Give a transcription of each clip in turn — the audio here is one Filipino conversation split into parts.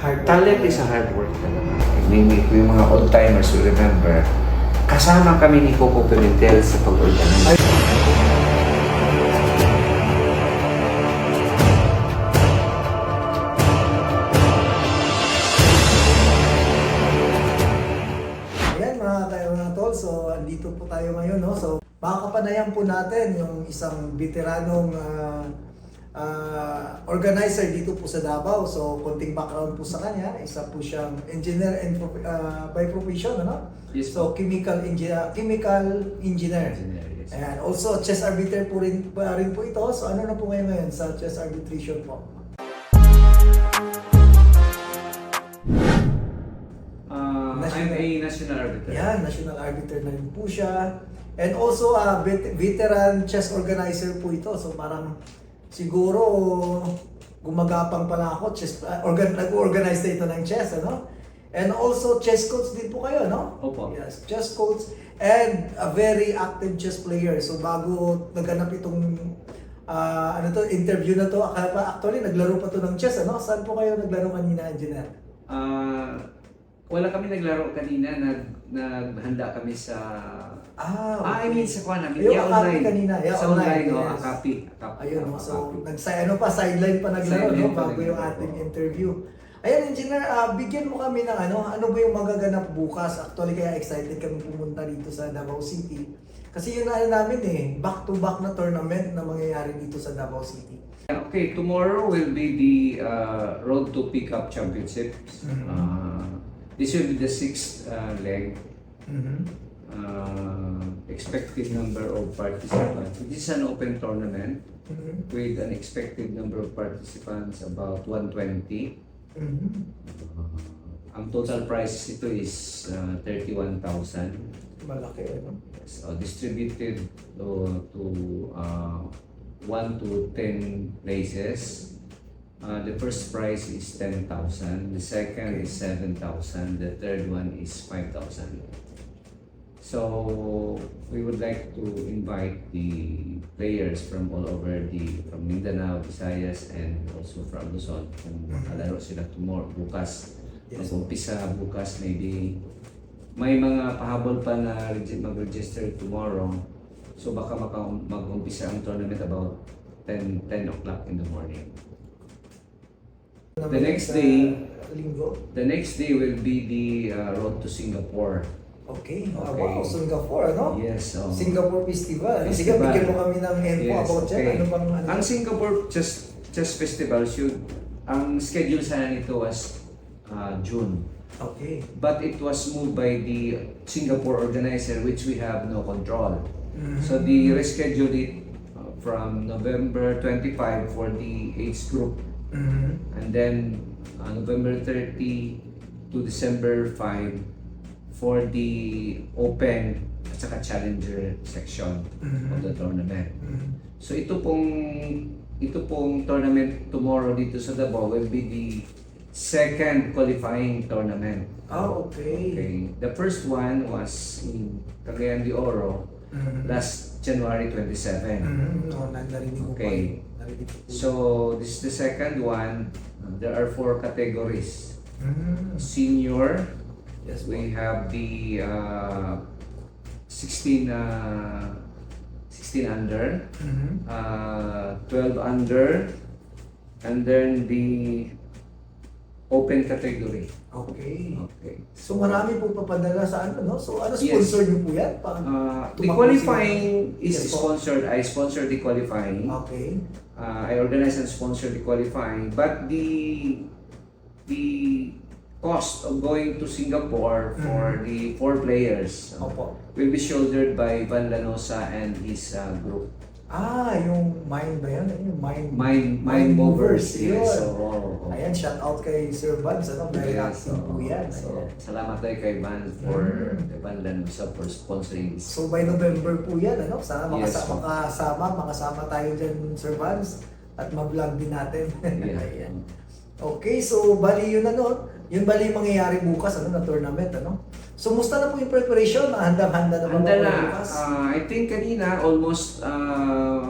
Talent is a hard work talaga. Yung mga old-timers will remember, kasama kami ni Coco Pimentel sa pag-organize. Ayan mga tol, so andito po tayo ngayon, no? So makakapanayan po natin yung isang veteranong organizer dito po sa Davao. So konting background po sa kanya, isa po siyang engineer and by profession, ano? Yes, So chemical engineer. Yes. Ayan, also chess arbiter po rin po ito. So ano na po ngayon sa chess arbitration po? I'm a national arbiter. Yan, national arbiter na rin po siya. And also, veteran chess organizer po ito. So parang siguro gumagapang pala ako. Nag-organize na ito ng chess, ano? And also, chess coach din po kayo, no? Opo. Yes, chess coach and a very active chess player. So bago naganap itong interview na to, actually naglaro pa to ng chess, ano? Saan po kayo naglaro kanina, engineer? Wala kami naglaro kanina, naghanda kami sa... I mean sa kuha namin. Yung Akapi kanina. Sa online, no? Akapi. Ayun, no? So, sideline pa naglaro, no? Bago yung ating interview. Ayun, engineer, bigyan mo kami ng ano ba yung magaganap bukas? Actually, kaya excited kami pumunta dito sa Davao City. Kasi yun namin back-to-back na tournament na mangyayari dito sa Davao City. Okay, tomorrow will be the Road to Pickup Championships. This will be the 6th leg. Expected number of participants. This is an open tournament with an expected number of participants about 120. Ang total price ito is 31,000. Malaki, ano? So distributed to 1 to 10 places. The first prize is 10,000, the second is 7,000, the third one is 5,000. So we would like to invite the players from all over from Mindanao, Visayas, and also from Luzon. Kung makalaro sila tomorrow, bukas. Yes. Mag-umpisa bukas, maybe may mga pahabol pa na mag-register tomorrow. So baka mag-umpisa ang tournament about 10 o'clock in the morning. The next day will be the Road to Singapore. Okay. Okay. Wow, Singapore, ano? Yes. Singapore Festival. Sige, Festival. bigyan mo kami ng info Yes, about dyan. okay. Ano bang Ang Singapore Chess Festival ang schedule sana nito was June. Okay. But it was moved by the Singapore organizer, which we have no control. So they rescheduled it from November 25 for the age group. And then November 30 to December 5 for the open at saka challenger section of the tournament. So ito pong tournament tomorrow dito sa Davao will be the second qualifying tournament. Okay. The first one was in Cagayan de Oro last January 27. Narinig ko Okay. So this is the second one. There are 4 categories. Senior, Yes, we have the 16 under, 12 under, and then the open category. Okay. Okay. So marami po papadala sa no? So sponsor niyo po yan? The qualifying is Yes, po. sponsored. I sponsor the qualifying. Okay. I organize and sponsor the qualifying, but the cost of going to Singapore for the 4 players Opo. will be shouldered by Van Lanosa and his group. Yung Mind ba yan? Yung Mind Movers. Yun. Yes. So, Ayan, shout out kay Sir Vance, very yes, active po yan. so, salamat tayo kay Van for Van Lanosa for sponsoring this. So by November po yan, ano? Sana Yes, makasama tayo dyan, Sir Vance, at ma-vlog din natin. Yeah. Ayan. Okay, so bali yun yun bali yung mangyayari bukas, na tournament, ano? So, musta na po yung preparation? Handang-handa na ba Handa po na. bukas? I think kanina almost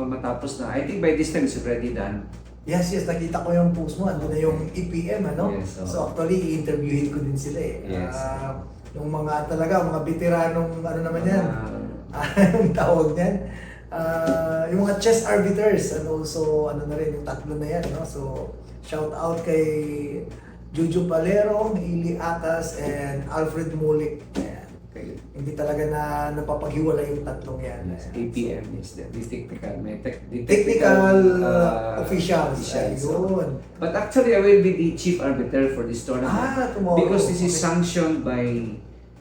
matapos na. I think by this time it's already done. Yes, nakita ko yung post mo. Ando na yung EPM, ano? Yes, oo. So actually, i-interviewin ko din sila eh. Yes. Yung mga talaga, mga veteranong, ano naman yan? Ah, Ang tawag niyan. Yung mga chess arbiters, and also, ano na rin, yung tatlo na yan, no? So, shout out kay Jojo Palero, Ili Atas, and Alfred Mulik. Ayan. okay. Hindi talaga na napapaghiwalay yung tatlong yan. Yes, APM is the technical, may the Technical officials. So, Ayun. but actually, I will be the chief arbiter for this tournament Tomorrow. because this is Okay. sanctioned by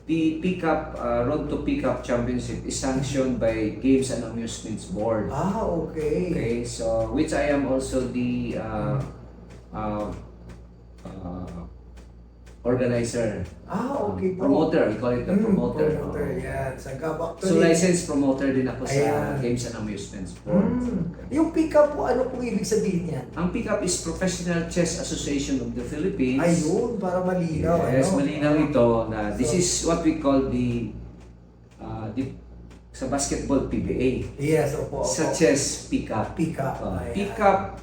the Pickup Road to Pickup Championship is sanctioned by Games and Amusements Board. Okay. Okay, so which I am also the uh, organizer. Okay. Promoter, we call it the promoter. Promoter, yan. Sa Gab, So actually. licensed promoter din ako sa Ayan. Games and Amusements Board. Yung pick-up po, ano pong ibig sabihin niya? Ang Pickup is Professional Chess Association of the Philippines. Ayun, para malinaw. Yes, ano? malinaw ito na this So- is what we call the sa basketball PBA. Yes, opo. Sa chess Pickup. Pick-up. Ayan. Pickup,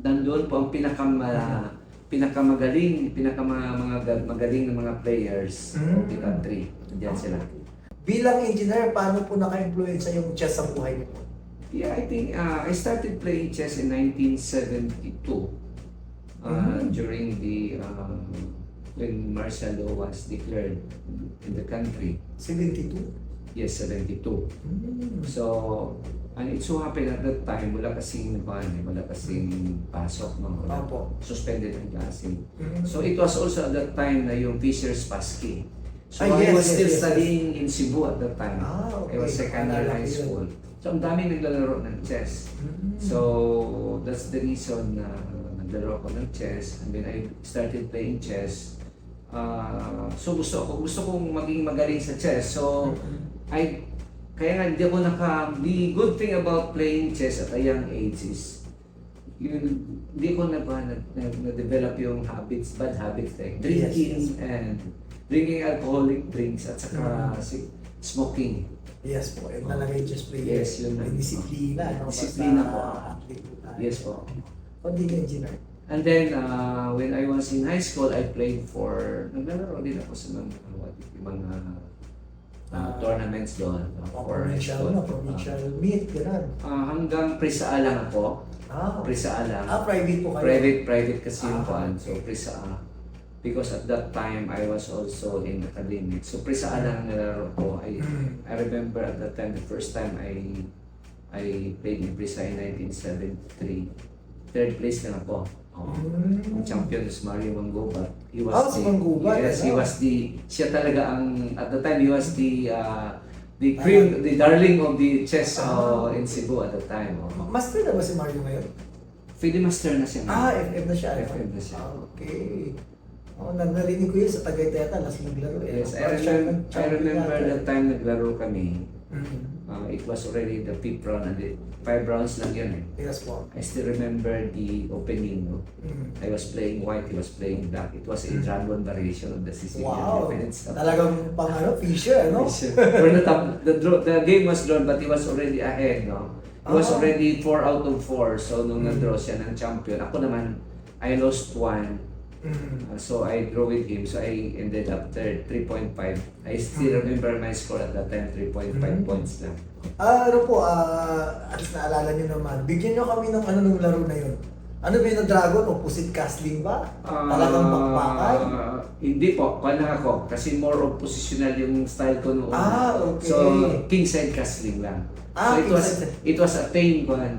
nandun po ang pinakamagaling na mga players of the country. Diyan sila. Bilang engineer, paano po naka-influensya yung chess sa buhay niyo po? Yeah, I think I started playing chess in 1972 during the when martial law was declared in the country. 72? Yes, 72. So, and it so happened at that time, wala kasing pasok, no? Wala, Opo. suspended ang klase. Mm. So, it was also at that time na yung Fisher's Passkey. So, Ah, I yes, was still yes, yes. studying in Cebu at that time. Okay. I was second year Naalala high ko yun. school. So, ang dami naglalaro ng chess. So, that's the reason na naglaro ako ng chess. And then I started playing chess. So, gusto kong maging magaling sa chess. So, kaya nga hindi ako the good thing about playing chess at a young age is hindi ko na-develop yung bad habits like drinking alcoholic drinks at saka smoking. Yes po, yun talaga yung chess player. Yes, yun May na. disiplina, no? Disiplina Basta po. athlete po tayo. Yes po. Hindi engineer. And then, when I was in high school, I played naglalaro din ako sa mga tournaments doon. For high school. Provincial meet, gano'n. Hanggang Prisa lang ako. Okay. Prisa lang. Private po kayo? Private kasi yung kuan. Okay. So, Prisa because at that time, I was also in academic. So, Prisa lang ang nalaro ko. I remember at that time, the first time I played in Prisa in 1973. Third place lang ako. Ang champion is Mario Mangubat. He was si Mangubat, yes, he ano? was siya talaga at the time, he was the cream, the darling of the chess in Cebu at the time. Master na ba si Mario ngayon? FIDE Master na siya. FM na siya. FM na siya. Okay. Narinig ko yun sa Tagaytay ata, last naglaro. Yes, I remember the time naglaro kami. It was already the 5th round and 5 rounds lang yun eh. Yes po. I still remember the opening. No? I was playing white, he was playing black. It was a dragon variation of the Sicilian Wow. defense. Talagang Fisher, ano? For the game was drawn but he was already ahead. No? He was already 4 out of 4. So nung na-draw siya ng champion, ako naman, I lost 1. So I draw with him. So I ended up third, 3.5. I still remember my score at that time, 3.5 points lang. Ano po, at least naalala nyo naman, bigyan nyo kami ng nung laro na yun. Ano ba yung Dragon? Opposite castling ba? Talagang bakbakan? Hindi po, kaya ako. Kasi more of positional yung style ko noon. Okay. So, kingside castling lang. So it was a tame one.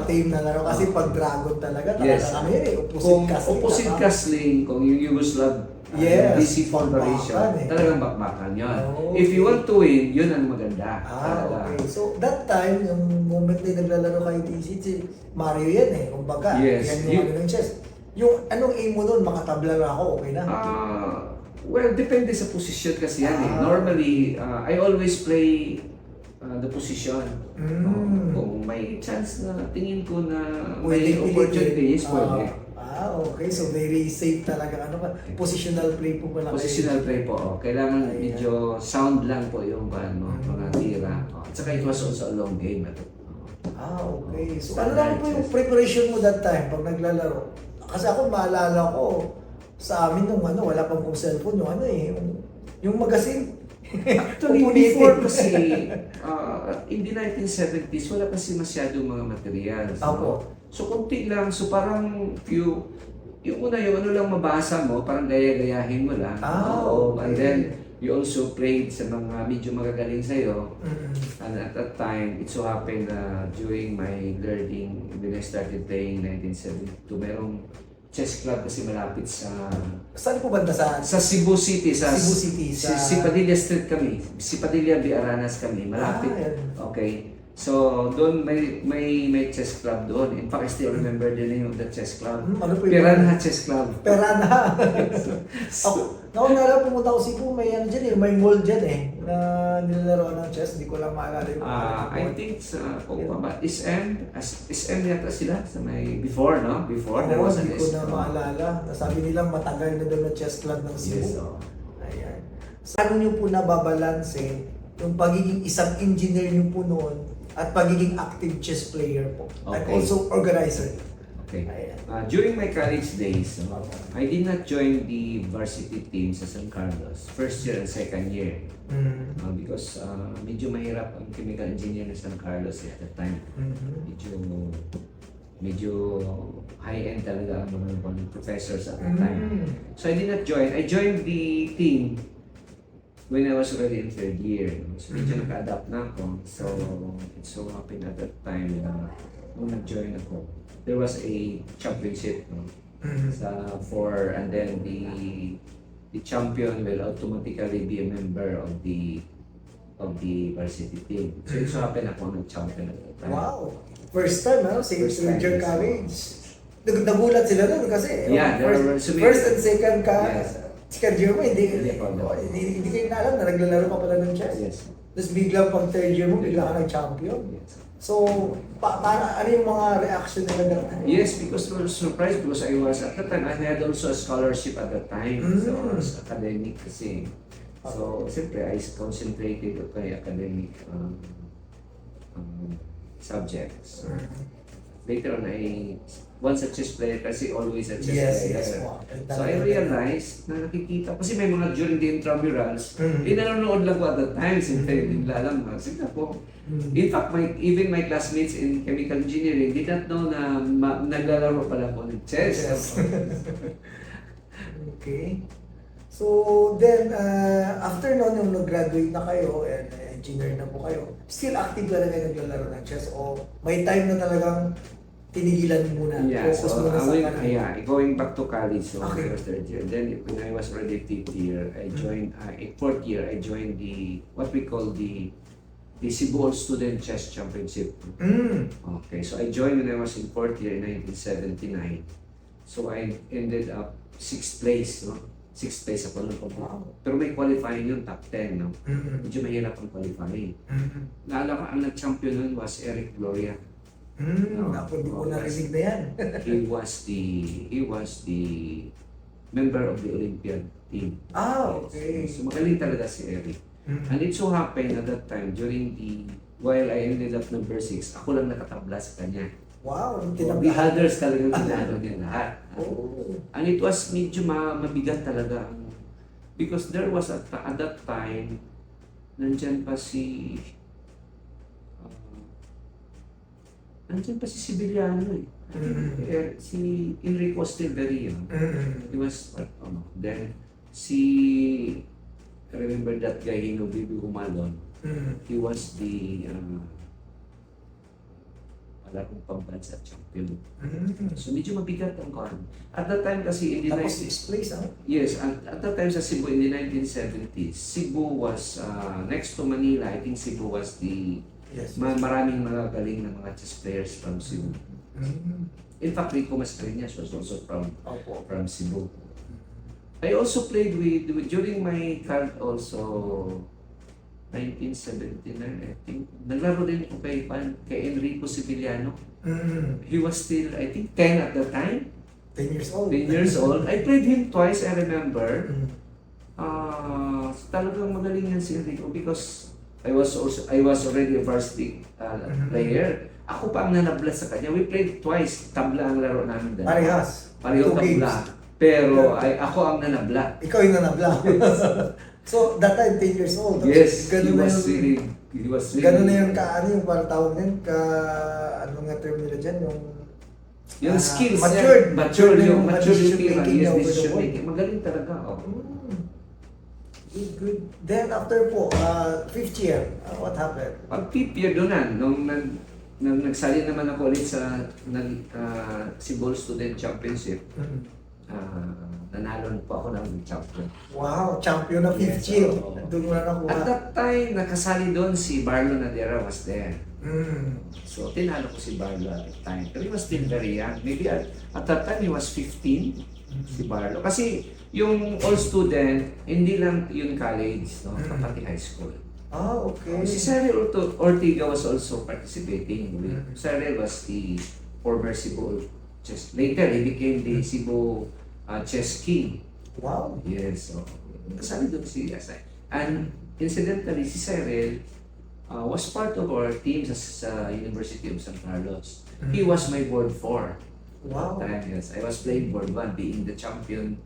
Tame na laro. Kasi pag Dragon talaga, Yes. opposite Kung castling. opposite castling, kung yung Yugoslav Yes, DC Federation, bakbakan eh. talagang bakbakan yun. Okay. If you want to win, yun ang maganda. Talaga. Okay. So, that time, yung moment na naglalaro kayo DC, si Mario yan eh. Kumbaga, Yes. yan yung ng chess. Yung anong aim mo nun, makatabla na ako, okay na? Well, depende sa position kasi yan eh. Normally, I always play the position. Kung may chance na tingin ko na may opportunity, yes, pwede. Okay. So, very safe talaga. Positional play po pala. Positional play po. Kailangan medyo sound lang po yung mga tira. At saka it was also a long game. Okay. So ano naman po yung preparation mo that time pag naglalaro? Kasi ako maalala ko sa amin nung wala pang kong cellphone, yung magazine. Actually, Pupunitin. before kasi, in the 1970s, wala kasi masyadong mga materials. Opo. So, konti lang. So, parang yung una, yung ano lang mabasa mo, parang gaya-gayahin mo lang. Oo. Okay. And then, you also played sa mga medyo magagaling sa'yo. Mm. And at that time, it so happened na during my learning, when I started playing 1972, merong chess club kasi malapit sa Saan po banda Cebu City, Cebu City, si Padilla Street kami, si Padilla Biaranas kami, malapit. yan. Okay. So, doon may chess club doon. In fact, I still remember the name of the chess club. Ano po yung Piranha Chess Club. Perana. Ako nga pumunta ko Cebu, may may mall dyan na nilalaro ng chess. Hindi ko lang maalala yung I think sa SM yata sila sa may before, no? Before there was an Hindi ko na SM. maalala. Sabi nila matagal na doon na chess club ng Cebu. Yes, oh. Ayan. Paano nyo po nababalanse yung pagiging isang engineer nyo po noon at pagiging active chess player po? And Okay. also organizer. Okay. Ayan. During my college days, I did not join the varsity team sa San Carlos, first year and second year. Mm. Because medyo mahirap ang chemical engineer ng San Carlos at that time. Mhm. Medyo high-end talaga ang mga professors at that time. Mm. So I did not join. I joined the team when I was already in third year. So medyo naka-adapt na ako. So it so happened at that time na nung nag-join ako, there was a championship, no? Mhm. And then the champion will automatically be a member of the varsity team. So it so happened ako nag-champion at that time. Wow! First time, First St. time, George yes. College. Nagulat sila doon kasi Yeah, there were first, sumili- first and second ka, Yes. second year mo, hindi Hindi kayo na alam na naglalaro ka pala ng chess. Yes. Tapos biglang pag third year mo, bigla ka nag-champion. Yes. So, ano yung mga reaction nila that time? Yes, because I was surprised because I was at that time I had also a scholarship at that time. So I was academic kasi. So siyempre I concentrated on my academic subjects. Later on once a chess player kasi always a chess Yes, player. yes. So I realized na nakikita kasi may mga during the intramurals, nanonood lang ko at that time, siyempre hindi nila alam na sige po. In fact, even my classmates in chemical engineering did not know na naglalaro pala ako ng chess. Yes. Okay. So, then, after noon, yung nag-graduate na kayo, and engineer na po kayo, still active ka na kayo naglalaro ng chess? O may time na talagang tinigilan mo muna? Yeah, Focus so muna sa kanan? going back to college, so Okay. I was third year. Then when I was already fifth year, I joined, in fourth year, I joined what we call the Cebu All Student Chess Championship. Mm. Okay, so I joined when I was in fourth year in 1979. So I ended up sixth place, no? Sixth place ako nun. Wow. Pero may qualifying yun, top 10, no? Mm-hmm. Medyo mahirap ang qualifying. Mm-hmm. Naalala ko, ang nag-champion nun was Eric Gloria. Ako, hindi ko narinig na yan. He was the member of the Olympiad team. Okay. So magaling talaga si Eric. And it so happened at that time, while I ended up number 6, ako lang nakatabla sa kanya. Wow, The others talagang tinalo niya lahat. Oh. And it was medyo mabigat talaga. Because there was at that time, nandyan pa si Sibiliano eh. Si Enrico Stilberio. He was, then I remember that guy, Bibi Humalon. He was the larong pambansa champion. So medyo mabigat ang kwan. At that time kasi in the Tapos 6th place, Yes, at that time sa Cebu in the 1970s, Cebu was next to Manila. I think Cebu was Yes. maraming mga galing na mga chess players from Cebu. In fact, Rico Mascareñas was also from Cebu. I also played during my card also 1979, I think. Naglaro din ko kay Enrico Sibiliano. He was still, I think, 10 at the time. 10 years old. 10 years old. I played him twice, I remember. Talagang magaling yan si Enrico because I was already a varsity player. Ako pa ang nanabla sa kanya. We played twice. Tabla ang laro namin. dalawa. Parehas. Pareho 2 tabla. games. Pero ako ang nanabla. Ikaw yung nanabla. So, that time, 10 years old. Yes, Ganun na he was really... Ganun na yung yung parang tawag din, ano nga term nila dyan, Yung skills matured. niya, mature yung decision maturity niya, making niya yes, over the decision ball. making. Magaling talaga. Oh. Good, good. Then after po, 5th year, what happened? Pag fifth year doon na, nung nagsali naman ako ulit sa Cebu Student Championship, nanalo po ako ng champion. Wow, champion na 5th Yes, year. oo. Doon mo na nakuha. At that time, nakasali doon si Barlo Nadera was there. Mm. So, tinalo ko si Barlo at that time. Pero he was still very young. Maybe at that time, he was 15, si Barlo. Kasi yung all student, hindi lang yung college, no? Pati high school. Ah, okay. Si Cyril Ortiga was also participating. Cyril was the former Cebu chess. Later, he became the Cebu chess king. Wow. Yes, so kasali doon si Asay. And incidentally, si Cyril was part of our team sa University of San Carlos. He was my board 4. Wow. That time, yes. I was playing board 1, being the champion.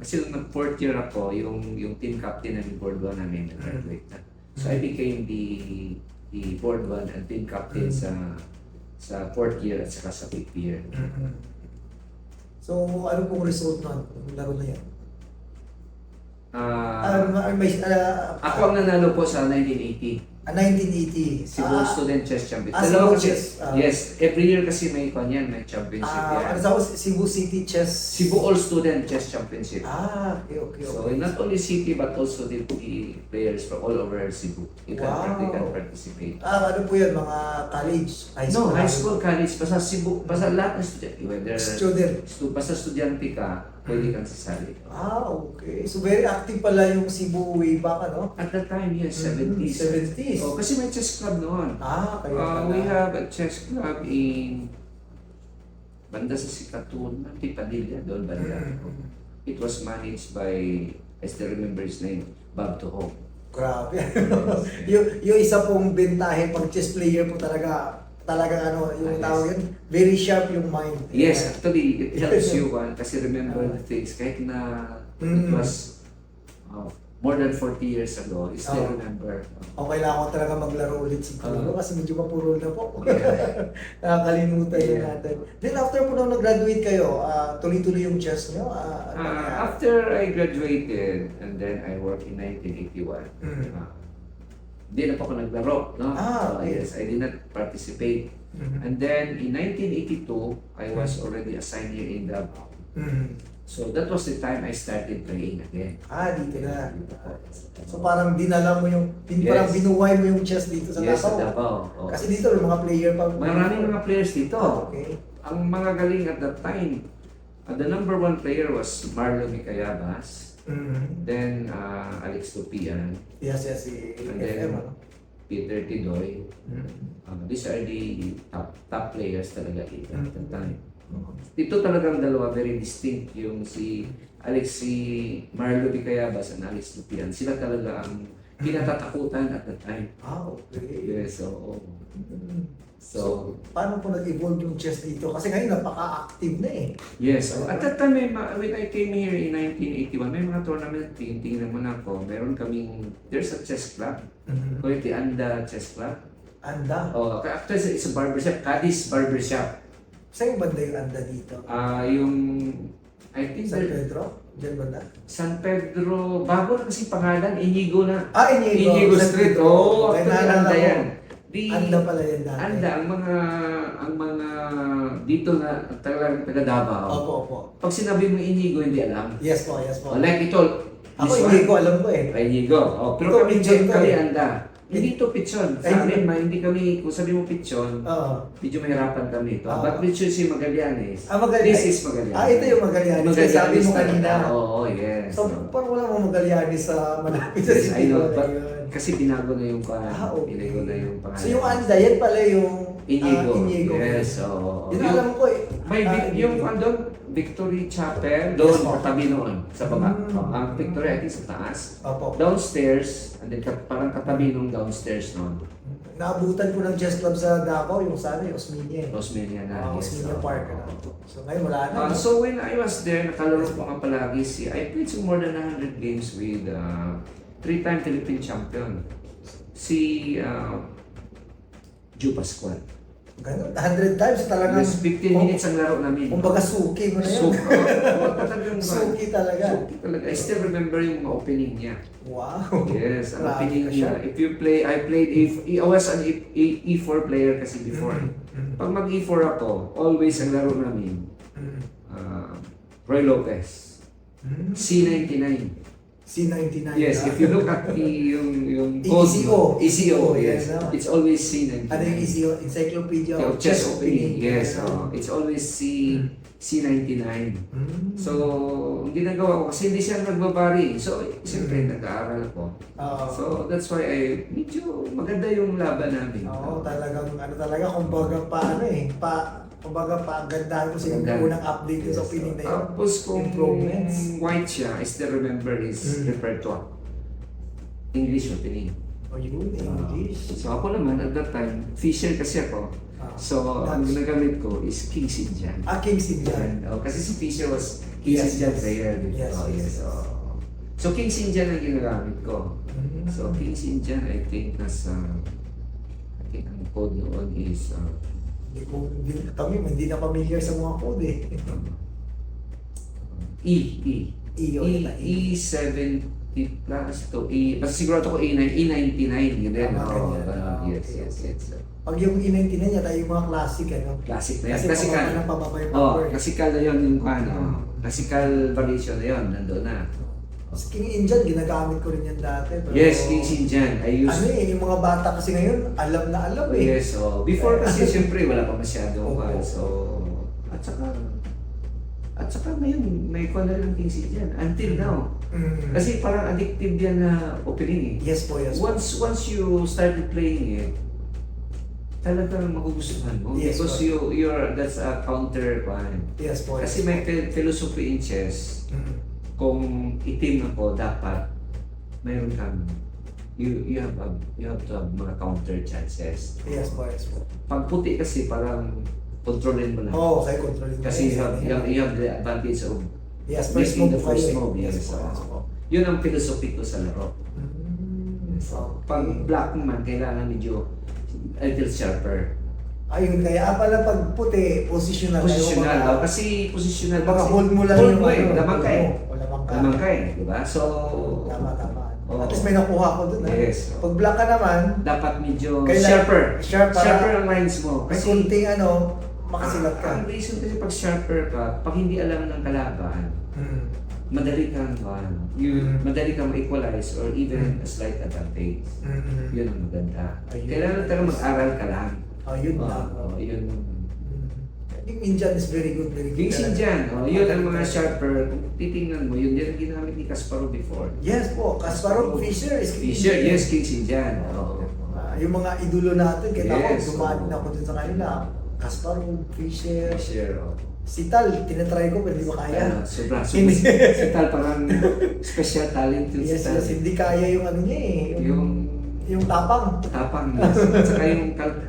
Kasi nung nag-4th year ako, yung team captain ng board 1 namin nag-graduate na. So I became the board 1 and team captain sa 4th year at saka sa 5th year. So, ano pong result nun? Yung laro na yan? Ako ang nanalo po sa 1980. 1980. Cebu Student Chess Championship. Cebu Kasi, Chess. yes, every year kasi may kanyan, may championship yan. Ano tawag? Cebu City Chess. Cebu All Student Chess Championship. Okay. So not only city but also the players from all over Cebu. They can participate. Ano po yan? Mga college? High school? No, high school, college, basta Cebu, basta lahat ng estudyante, whether basta estudyante ka, pwede kang sasali. Okay. So very active pala yung Cebu way back, ano? At that time, yes, 70s. 70s. Oh, kasi may chess club noon. Kaya pala. We have a chess club in banda sa Sikatun, Tipadilla, doon banda. It was managed by, I still remember his name, Bob Toho. Grabe. yung isa pong bentahe pag chess player po talaga yung tawag yan, very sharp yung mind. Yes, actually, it helps you kasi remember the things. Kahit na it was more than 40 years ago, you still remember. Kailangan ko talaga maglaro ulit siguro kasi medyo mapurol na po. Nakakalimutan na natin. Then after po nung nag-graduate kayo, tuloy-tuloy yung chess nyo? After I graduated, and then I worked in 1981, hindi na po ako naglaro, no? Okay. Yes, I did not participate. And then in 1982, I was already assigned here in Davao. So that was the time I started playing again. Dito na. So parang dinala mo parang binuway mo yung chess dito sa Davao. Yes, sa Davao. Oh. Kasi dito may mga player pa. Maraming mga players dito. Okay. Ang mga galing at that time, the number 1 player was Marlon Micayabas. Then Alex Tupian. Yes, si And FM, then Peter Tidoy. These are the top players talaga at that time. Ito talagang dalawa, very distinct. Yung si Marlo Micayabas and Alex Tupian. Sila talaga ang kinatatakutan at that time. Okay. Yes, So, paano po nag-evolve yung chess dito? Kasi ngayon napaka-active na eh. yes. So at that time, when I came here in 1981, may mga tournament, tingnan mo na ako, there's a chess club. Called the Anda Chess Club. Anda? Actually, it's a barbershop, Cadiz Barbershop. Saan yung banda yung Anda dito? I think San Pedro? Diyan banda? San Pedro, bago na kasi pangalan, Inigo na. Inigo. Inigo Street. Actually, Anda yan. Anda pala yan dati. Anda, ang mga dito na talagang taga Davao. Opo. Pag sinabi mo Inigo, hindi alam. Yes po. Like ito, Ako Inigo, alam ko eh. Inigo. Pero kami dyan kami Anda. Hindi ito pitson. Sa amin, hindi kami, kung sabi mo pitson, medyo mahirapan kami ito. But pitson si Magallanes. This is Magallanes. Ito yung Magallanes. Kasi sabi mo kanina. Oo, yes. So, parang wala mo Magallanes sa malapit sa Yes, I know. Cebu. But kasi binago na yung Okay. binago na yung pangalan. So yung Anda, yan pala yung Inigo. Yes, oo. Yun alam ko eh. Yung andon, Victory Chapel, doon katabi noon sa baba. Ang Victory, I think sa taas. Opo. Downstairs, and then parang katabi nung downstairs noon. naabutan ko ng chess club sa Davao, yung sana, yung Osmeña. Osmeña na. Osmeña Park. So ngayon wala na. no? So when I was there, nakalaro ko nga palagi I played more than 100 games with 3-time Philippine champion. Si Joe Pascual. Ganun, 100 times talagang. Yes, 15 minutes ang laro namin. Kumbaga suki mo na yan. Suki talaga. Suki talaga. I still remember yung mga opening niya. Wow. Yes, ang Grabe opening ka siya. niya. If you play, I was an E4 player kasi before. Mm. Pag mag-E4 ako, always ang laro namin, Mm. Roy Lopez. Mm. C99. C99. Yes, if you look at yung ECO. ECO, yes. Yes, no? It's always C99. Ano yung ECO? Encyclopedia Yung of chess opening, yes. Ano? It's always C99. Mm. So, ang ginagawa ko, kasi hindi siya nagbabari. So, siyempre, nag-aaral ko. Oo. So, that's why medyo maganda yung laban namin. Oo, talagang ano talaga, kumbaga kumbaga gandahan ko sa yung Ganda. unang update ko sa opening na yun. Tapos kung Improvements. white siya, I still remember his repertoire. English opening. O yun, English. So ako naman, at that time, Fisher kasi ako. Ah, So, ang that's- ginagamit ko is King Sinjan. King Sinjan. Kasi si Fisher was King Yes, Sinjan yes. player. Yes, yes. So, King Sinjan ang ginagamit ko. Mm. So, King Sinjan, I think ang code noon is Hindi na familiar sa mga code eh. E70 plus to basta sigurado ko E99 yun din. Tama, Oo, ganyan. yes. Pag yung E99 yata yung mga classic ano. Classic na yan. Kasi Classical. pababa ng pababa yung Oh, power. classical na yun yung classical variation na yun, nandoon na. Sa King Indian, ginagamit ko rin yan dati. Pero, Yes, King Sinjan. I used Ano eh, yung mga bata kasi ngayon, alam na alam eh. Yes, so before kasi siyempre wala pa masyadong Oo. so at saka ngayon may kuha na rin ang King Sinjan until now. Mm. Kasi parang addictive yan na opening eh. Yes po, yes po. Once you started playing it, talagang magugustuhan mo Yes, because po. that's a counter one. Yes po, yes Kasi po. may philosophy in chess. Mm. Kung itim ako, dapat mayroon kang you have to have mga counter chances. Yes po, yes po. Pag puti kasi parang kontrolin mo lang. Oo, okay, control mo. Kasi you have the advantage of Yes, first making move the po first kayo eh. move. Yes, po, yes po. Yun ang philosophy ko sa laro. So, Pag black naman, kailangan medyo a little sharper. ayun, kaya pala pag puti, positional. Positional. Kayo, Kasi positional. baka kasi hold mo lang hold yung mo eh. ano, Lamang ka eh. o lamang ka. Lamang ka eh. Diba? So, Tama. Oo. At least may nakuha ko dun. Yes. Pag black ka naman, dapat medyo Kailangan- sharper. sharp para- Sharper ang lines mo. may Kasi kunting makasilat ka. ang reason kasi pag sharper ka, pag hindi alam ng kalaban, Mm. madali kang madali kang ma-equalize or even a slight advantage. Mm. Yun ang maganda. Ayun. Kailangan talaga mag-aral ka lang. Ayun lang. Yun. Yung Indian is very good. King Sinjan, yun ang mga sharper. Kung titingnan mo, yun din ang ginamit ni Kasparov before. Yes po, Kasparov, Fisher is King Fisher, Indian. yes, King Sinjan. Yung mga idolo natin, kaya Yes, ako, dumaan din ako dun sa kanila. Kasparov, Fisher, Fisher, si Tal, tinatry ko pero hindi ko kaya. Sobra. Hindi. Si Tal parang special talent yun si Yes, Tal. hindi kaya yung ano niya eh. Yung tapang. Tapang, yes. At saka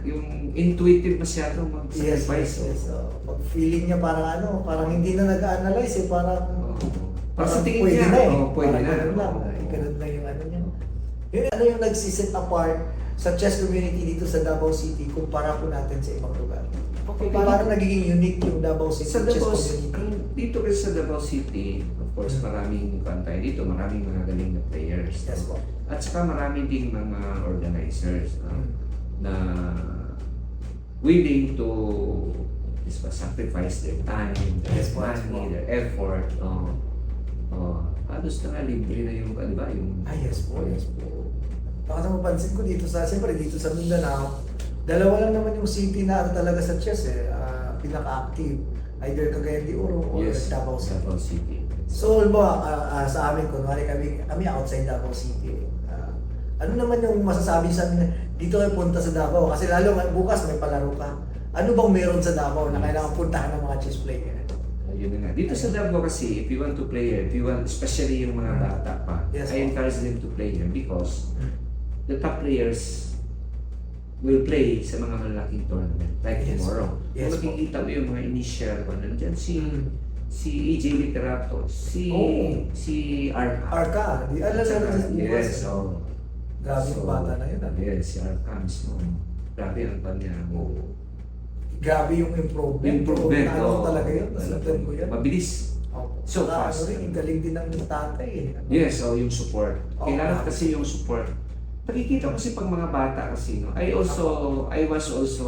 yung intuitive masyado Yes, mag-sacrifice. yes. Pag feeling niya parang parang hindi na nag-analyze eh, parang Para sa tingin pwede niya, na eh. pwede Parang na. ganun lang. Ganun na yung ano niya. Yun ano yung nagsiset apart sa chess community dito sa Davao City kumpara po natin sa ibang lugar. Okay, Parang nagiging unique yung Davao City Sa chess Davao community. dito kasi sa Davao City, of course, maraming kantay dito, maraming mga galing na players. Yes po. At saka maraming ding mga organizers na willing to sacrifice their time, their Yes po, yes po. money, their effort. Halos na nga libre na yung, di ba, yung... Yes po. Baka sa mapansin ko siyempre dito sa Mindanao, dalawa lang naman yung city na talaga sa chess pinaka-active. Either Cagayan de Oro or Yes, Davao City. Davao City. So, sa amin, kunwari kami outside Davao City. Ano naman yung masasabi sa amin na dito kayo punta sa Davao? Kasi lalo bukas may palaro ka. Ano bang meron sa Davao na kailangan puntahan ng mga chess player? Yun na nga. Dito sa Davao kasi, if you want to play here, especially yung mga bata pa, Yes, I encourage them to play here because the top players will play sa mga malaking tournament like Yes. tomorrow. Yes, Kung makikita mo yung mga initial nandyan si AJ Literato, Oh. si Arca. Arca, di alala na Yes, so Grabe yung bata na yun. Yes, si Arca mismo. Grabe ang kanya. Grabe yung improvement. Improvement, Ano talaga yun? Nasundan ko yan. Mabilis. So Saka fast. Ano rin, ang galing din ng tatay eh. Yes, so yung support. Oh, Kailangan grabe. kasi yung support. Nakikita ko kasi pag mga bata kasi, no, I was also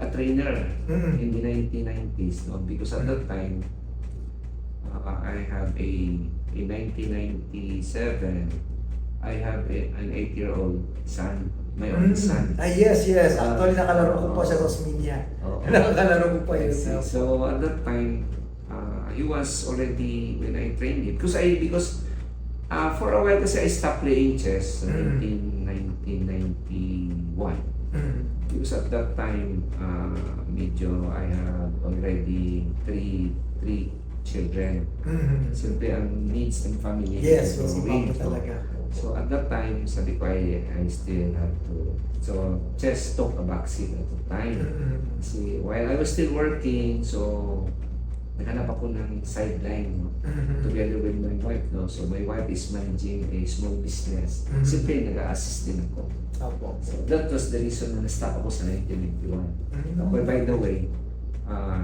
a trainer Mm. in the 1990s, no, because at that time, I have in 1997, I have an 8-year-old son, my own son. Yes. Actually, nakalaro ko pa siya sa Osminia. Oo. Nakalaro ko pa yun. So at that time, he was already when I trained him because for a while kasi I stopped playing chess in 1991. Because at that time, medyo I had already three children. Siyempre ang needs ng family. Yes, is so growing. talaga. So at that time, sabi ko I still have to. So chess took a backseat at the time. Kasi while I was still working, so naghanap ako ng sideline, no? Together with my wife. No? So my wife is managing a small business. Siyempre nag-a-assist din ako. Opo. So that was the reason na na-stop ako sa 1991. By the way,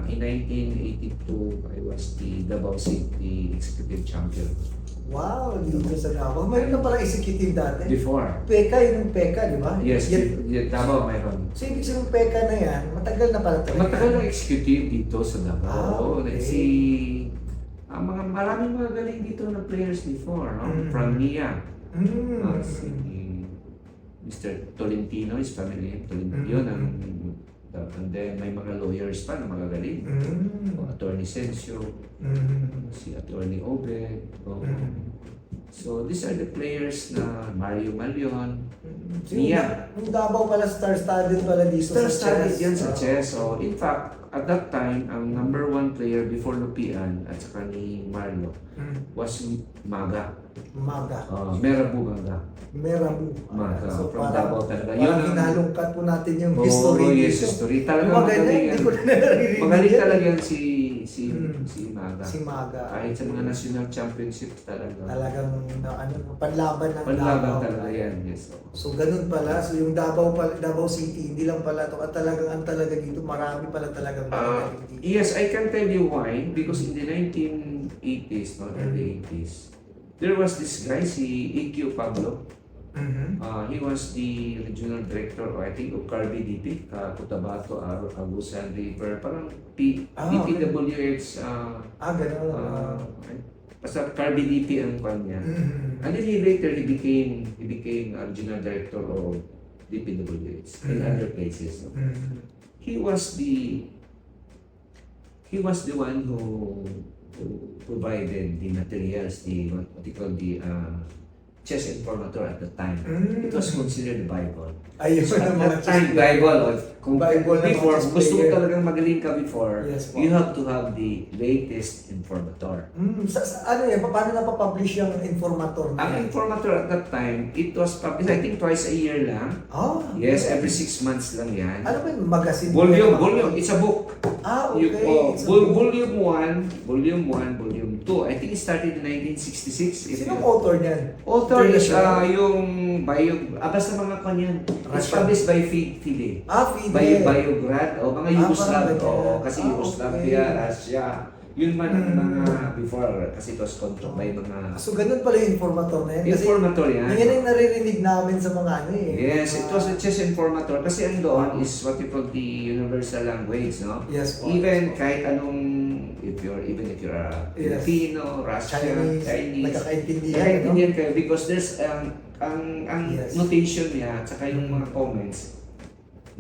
in 1982, I was the Davao City Executive Champion. Wow, dito sa Davao. Mayroon na pala executive dati. Before. Peka, yun yung Peka, di ba? Yes, Yan- Davao mayroon. So, ibig sabihin Peka na yan, matagal na pala talaga. Matagal na executive dito sa Davao. Okay. Maraming mga galing dito na players before, no? From NIA. Si Mr. Tolentino is familiar. Tolentino, and then may mga lawyers pa na magagaling. Attorney Sensio, si Attorney Obed. So these are the players na Mario Malion. Yeah. Yung Davao pala, star-studded pala dito sa Star-studded chess. yan sa chess. So in fact, at that time, ang number one player before Lupian at saka ni Mario was Maga. Maga. Merabu Maga. Merabu. Maga. So, From parang, Davao talaga. parang ang- hinalungkat po natin yung Oo, history yes, dito. history. Talaga Yung mga ganyan, magaling hindi yan. ko na naririnig Magaling yan. talaga yan si Maga. Si Maga. Kahit sa mga national championships talaga. Talagang panlaban ng Panlaban Davao. talaga yan, yes. So ganun pala. So yung Davao City, hindi lang pala ito. At talagang ang talaga dito, marami pala talagang magaling dito. Yes, I can tell you why. Because in the 1980s, no, early 80s, there was this guy, si E.Q. Pablo. He was the regional director, I think, of CARBI-DP, Cotabato, Agusan River, parang DPWH, Ganun. basta CARBI-DP ang kanya. And then he became regional director of DPWH in other places. No? He was the one who provided the materials, what you call the chess informator at the time. It was considered the Bible. Ayun So at ang mga that time, Bible. Kung Bible na before, mga chess gusto mo player. talagang magaling ka before, Yes, po. you have to have the latest informator. Ano yan? Paano napapublish yung informator na Ang yan? informator at that time, it was published, I think twice a year lang. Yes, every 6 months lang yan. Ano ba yung magazine? Volume, it's a book. Okay. It's It's a book. volume 1, volume 2. I think it started in 1966. Sinong author niyan? Author is International? yung basta mga kanyan. It's Russian. published by Fide. Fide. Biograd, o mga Yugoslav, parang ganyan. kasi Yugoslavia, Okay. Russia. Yun man ang mga before, kasi it was controlled by mga So ganun pala yung informator na yan. Kasi informator yan. yan yung naririnig namin sa mga ano eh. Yes, it Mga- was a chess informator kasi ang doon is what we call the universal language, no? Yes po. Even kahit anong, if you're a Yes. Filipino, Russian, Chinese, Nagkakaintindihan. nagkaintindihan kayo because there's ang Yes. notation niya at saka yung mga comments.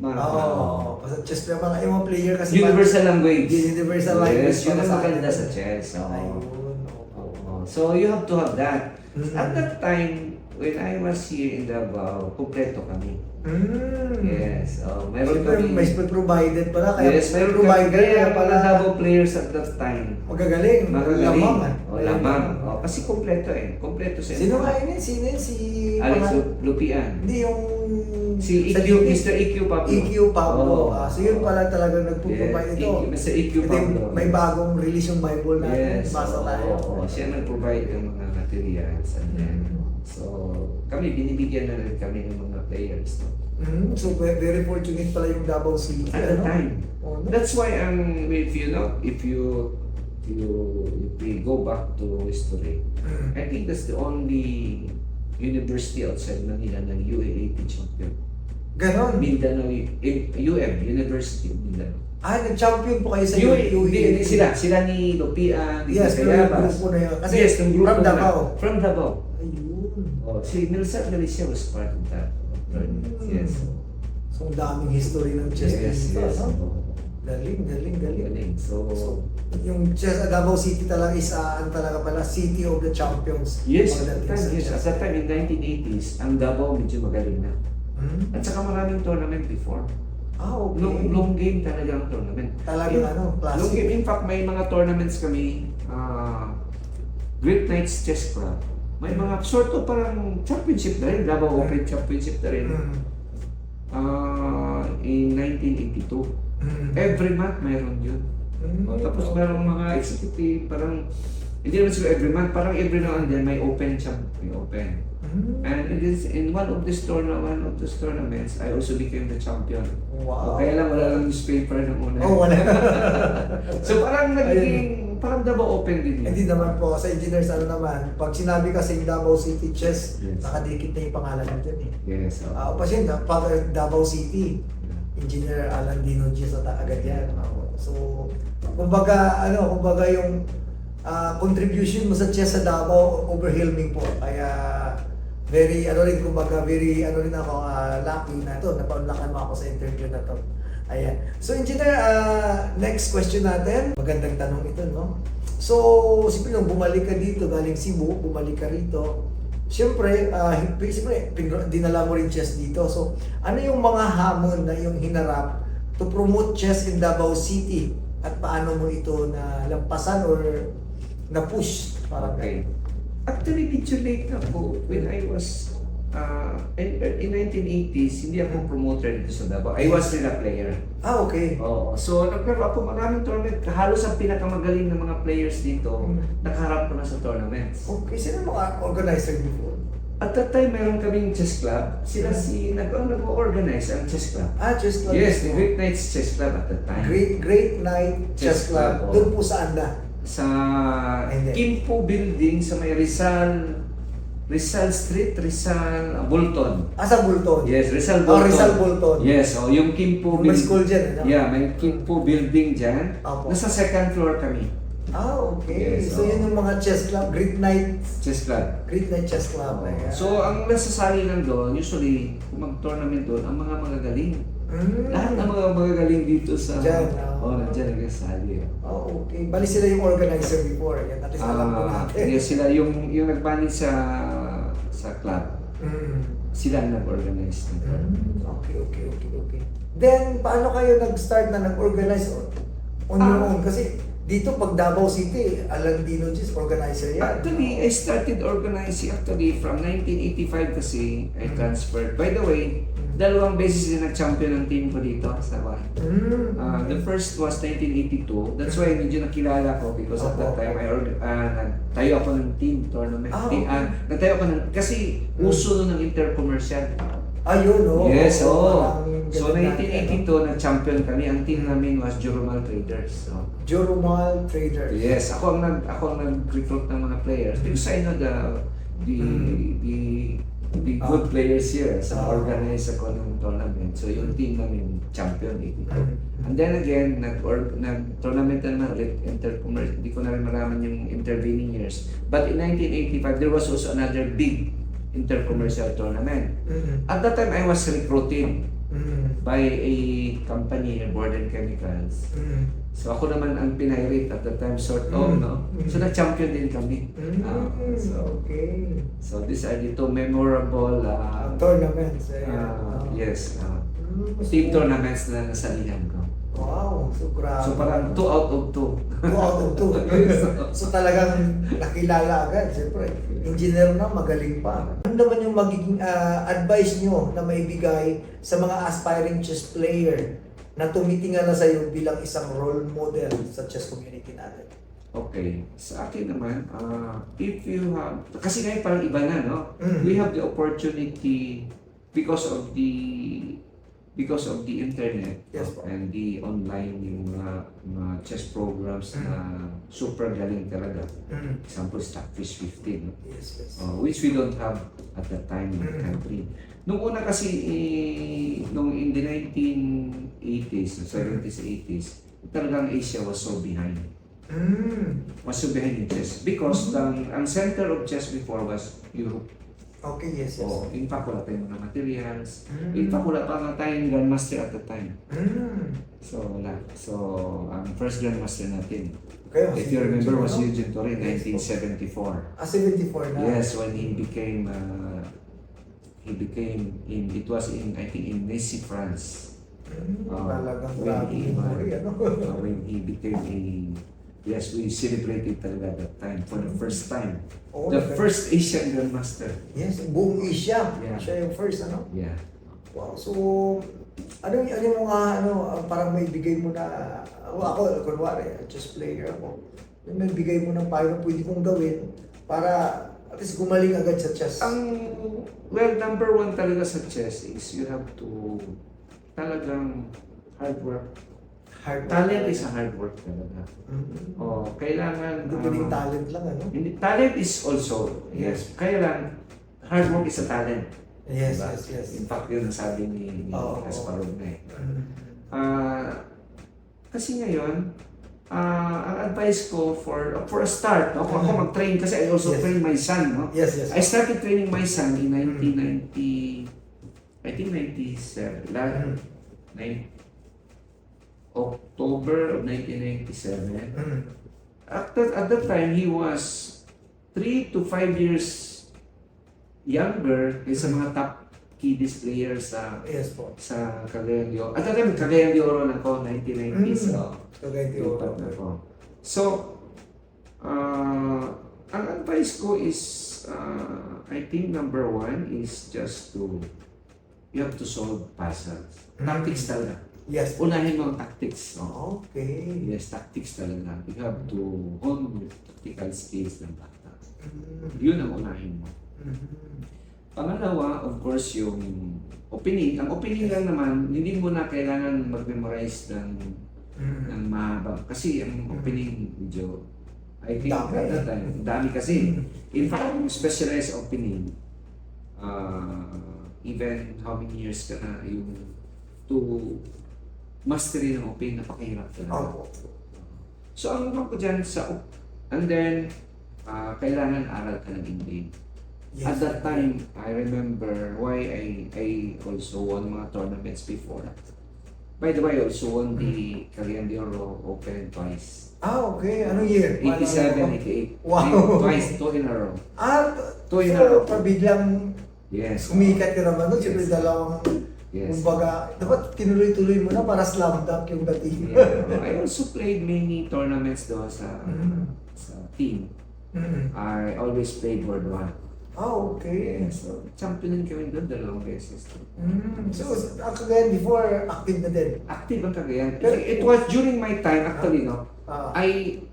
Oo. Kasi chess player, yung mga player kasi Universal language. Universal language Yes, yun para ang sa maganda atin. sa chess. Oo. Ayun. Oo. So you have to have that. Mhm. At that time, when I was here in Davao, kompleto kami. Yes, meron Siyempre, kami. may provided pala, kaya Yes, meron provider kami. Kaya kaya pala pala Davao players at that time. magagaling. Magagaling. Lamang, ah. Lamang. Kasi kompleto eh. Kompleto sa Sino nga yun? Sino yun? Si... Alex pangalan- Lupian. Hindi, yung... Si sa EQ, DP. Mr. EQ Pablo. EQ Pablo. Oh. So yun pala talagang nagpo-provide Yes, ito. Mr. EQ Ito yung Pablo. may bagong release yung Bible natin. Yes, Basa tayo. Siya nag-provide ng mga materials. And then, so, kami, binibigyan na rin kami ng mga players. No? So very fortunate pala yung Davao City. At the ano? time. Oh, no? That's why if we go back to history, I think that's the only university outside Manila na UAAP champion. Ganon. Mindanao, UM, University of Mindanao. Nag-champion po kayo sa Hindi sila ni Lupian, ni Yes, pero yung Tayabas. grupo na yun. Kasi Yes, yung grupo from na- Davao. From Davao. Ayun. Si Milsat Galicia was part of that. Yes. So, ang daming history ng chess Yes, dito, yes. no? Galing. Galing. So, Yung chess, Davao City talaga is, talaga pala, City of the Champions. yes, Pagdating sa yes. chess. At that time, in 1980s, ang Davao medyo magaling na. Hmm? At saka maraming tournament before. Okay. Long game talaga ang tournament. Talagang Long classic. game. In fact, may mga tournaments kami, Great Knights Chess Club. May mga sort of parang championship na rin, Davao Open Championship na rin. In 1982. Every month mayroon yun. Tapos merong mga executive, parang, hindi naman siguro every month, parang every now and then may open may open. And it is in one of these tournaments, I also became the champion. Wow. Kaya lang wala lang newspaper ng una. Oh, wala. So parang naging, parang Davao Open din yun. Hindi naman po, sa engineers naman, pag sinabi kasi Davao City Chess, Yes. nakadikit na yung pangalan nyo dyan eh. Yes. Kasi pag Davao City, Engineer Alan Dino G sa agad yan. So, kumbaga yung contribution mo sa chess sa Davao, overwhelming po. Kaya, very ako, lucky na to, napaunlakan mo ako sa interview na to. Ayan. So, Engineer, next question natin. Magandang tanong ito, no? So, siyempre nung bumalik ka dito, galing Cebu, bumalik ka rito, siyempre, dinala mo rin chess dito. So, ano yung mga hamon na yung hinarap to promote chess in Davao City? At paano mo ito na lampasan or na-push? Parang Okay. Actually, medyo late na po. When I was, in 1980s, hindi ako promoter dito sa Davao. I was still a player. okay. Oo. So, naglaro ako maraming tournament. Halos ang pinakamagaling ng mga players dito, nakaharap ko na sa tournaments. Okay, sino mga organizer before? At that time, meron kaming chess club. Sila nag-organize ang chess club. Chess club. Yes, the Great Knights Chess Club at that time. Great Night Chess Chess Club. Club, Doon po saan na? Sa Hindi. Kimpo Building sa may Rizal Street, Bolton. Sa Bulton. Yes, Rizal Bolton. Rizal Bolton. Yes, yung Kimpo May school dyan, ano? Yeah, may Kimpo Building dyan. Opo. Nasa second floor kami. Okay. Yes, So, yun yung mga chess club. Great Night Chess Club. Chess Club. Ayan. So, ang nasasali lang doon, usually, kung mag-tournament doon, ang mga magagaling. Lahat ng mga magagaling dito sa... Diyan, nandiyan nagkasali. Okay. Bali sila yung organizer before. Yan, at least alam po natin. Yes, sila yung nagmanage sa club. Sila ang nag-organize nito. Okay. Then, paano kayo nag-start na nag-organize on your own? Kasi dito, pag Davao City, Alan Dino G's organizer yan. Actually, I started organizing from 1985 kasi I transferred. By the way, dalawang beses din nag-champion ng team ko dito sa Wan. The first was 1982. That's why medyo nakilala ko because at that time nagtayo ako ng team tournament. Okay. Nagtayo ako kasi uso nun ng intercommercial. Ayun, Yes, Parang So ganun natin, 1982 nag-champion kami. Ang team namin was Jurumal Traders. So, Jorumal Traders. yes, ako ang nag-recruit ng mga players because I know the good players here. So, organize ako ng tournament. So, yung team namin, champion, 82. And then again, nag-tournament na naman ulit, intercommercial. Hindi ko na rin malaman yung intervening years. But in 1985, there was also another big intercommercial tournament. At that time, I was recruited by a company, Borden Chemicals. So ako naman ang pinirate at the time, sort of, no? So nag-champion din kami. Okay. So these are the two memorable Tournaments. yes, team tournaments na nasalihan ko. Wow, so grabe. So parang 2 out of 2. 2 out of 2. So talagang nakilala agad. Siyempre, engineer na, magaling pa. Ano naman yung magiging advice nyo na maibigay sa mga aspiring chess player na tumitingala sa iyo bilang isang role model sa chess community natin? Okay. Sa akin naman, if you have, kasi ngayon parang iba na, no? We have the opportunity because of the internet. Yes, po. And the online yung mga chess programs na super galing talaga. Example, Stockfish 15, no? Yes, yes. Which we don't have at that time in the country. Nung una kasi, nung in the 1980s, 70s, 80s, talagang Asia was so behind. Was so behind in chess. Because ang center of chess before was Europe. Okay, yes, yes. In fact, wala tayong mga materials. In fact, wala pa nga tayong Grandmaster at the time. So, wala. So, ang first Grandmaster natin, Okay, if you remember, was Eugene, Eugene Torin, Yes, 1974. 74 na. Yes, when he became it was in, I think, in Nancy, France. Talagang when grabe he, yung memory, ano? when he became yes, we celebrated talaga that time for the first time. Oo, The okay. first Asian Grandmaster. Yes, buong Asia. Yeah. Siya yung first, ano? Yeah. Wow, so ano yung mga parang may bigay mo na ako kunwari chess player ako. Yung may bigay mo ng payo na pwede kong gawin para at least gumaling agad sa chess. Well, number one talaga sa chess is you have to talagang hard work. Talent is a hard work talaga. Kailangan Hindi pwedeng talent lang, ano? Hindi, talent is also, yes. Kaya lang, hard work is a talent. Yes, Diba? yes, yes. In fact, yun ang sabi ni Kasparov na eh. Kasi ngayon, ang advice ko for a start, ako mag-train kasi I also Yes. train my son, no? Yes, yes. I started training my son in 1990, I think 97, October of 1997. At that time, he was 3 to 5 years younger kaysa mga top kiddies players Yes po. sa Cagayan de Oro. At that time, Cagayan de Oro na ko, 1990s. Cagayan de Oro. Lipat na ko. So, ang advice ko is, I think number one is just you have to solve puzzles. Tactics talaga. Yes. Unahin mo ang tactics. No? Okay. Yes, tactics talaga. You have to hone your tactical skills ng bata. Yun ang unahin mo. Pangalawa, of course, yung opening. Ang opening lang naman, hindi mo na kailangan mag-memorize ng mahaba. Kasi ang opening video, I think Dami. at that time, dami kasi. In fact, yung specialized opening, even how many years ka na yung to mastery ng opening, napakahirap talaga. So, ang ko dyan and then, kailangan aral ka ng game. Yes. At that time, I remember why I also won mga tournaments before. By the way, I also won the Cagayan de Oro Open twice. Okay. Anong year? 87, 88. Wow. Twice, 2 in a row. So, in a row. biglang Yes. sumikat ka naman nun. Siyempre, Yes. dalawang, Yes. kumbaga, dapat tinuloy-tuloy mo na para slam dunk yung dating. Yeah. I also played many tournaments doon sa team. I always played World 1. Okay. So, championin kami doon 2 beses. So, ang Cagayan before, active na din. Active ang Cagayan. Pero- It was during my time, actually, no? Ah. I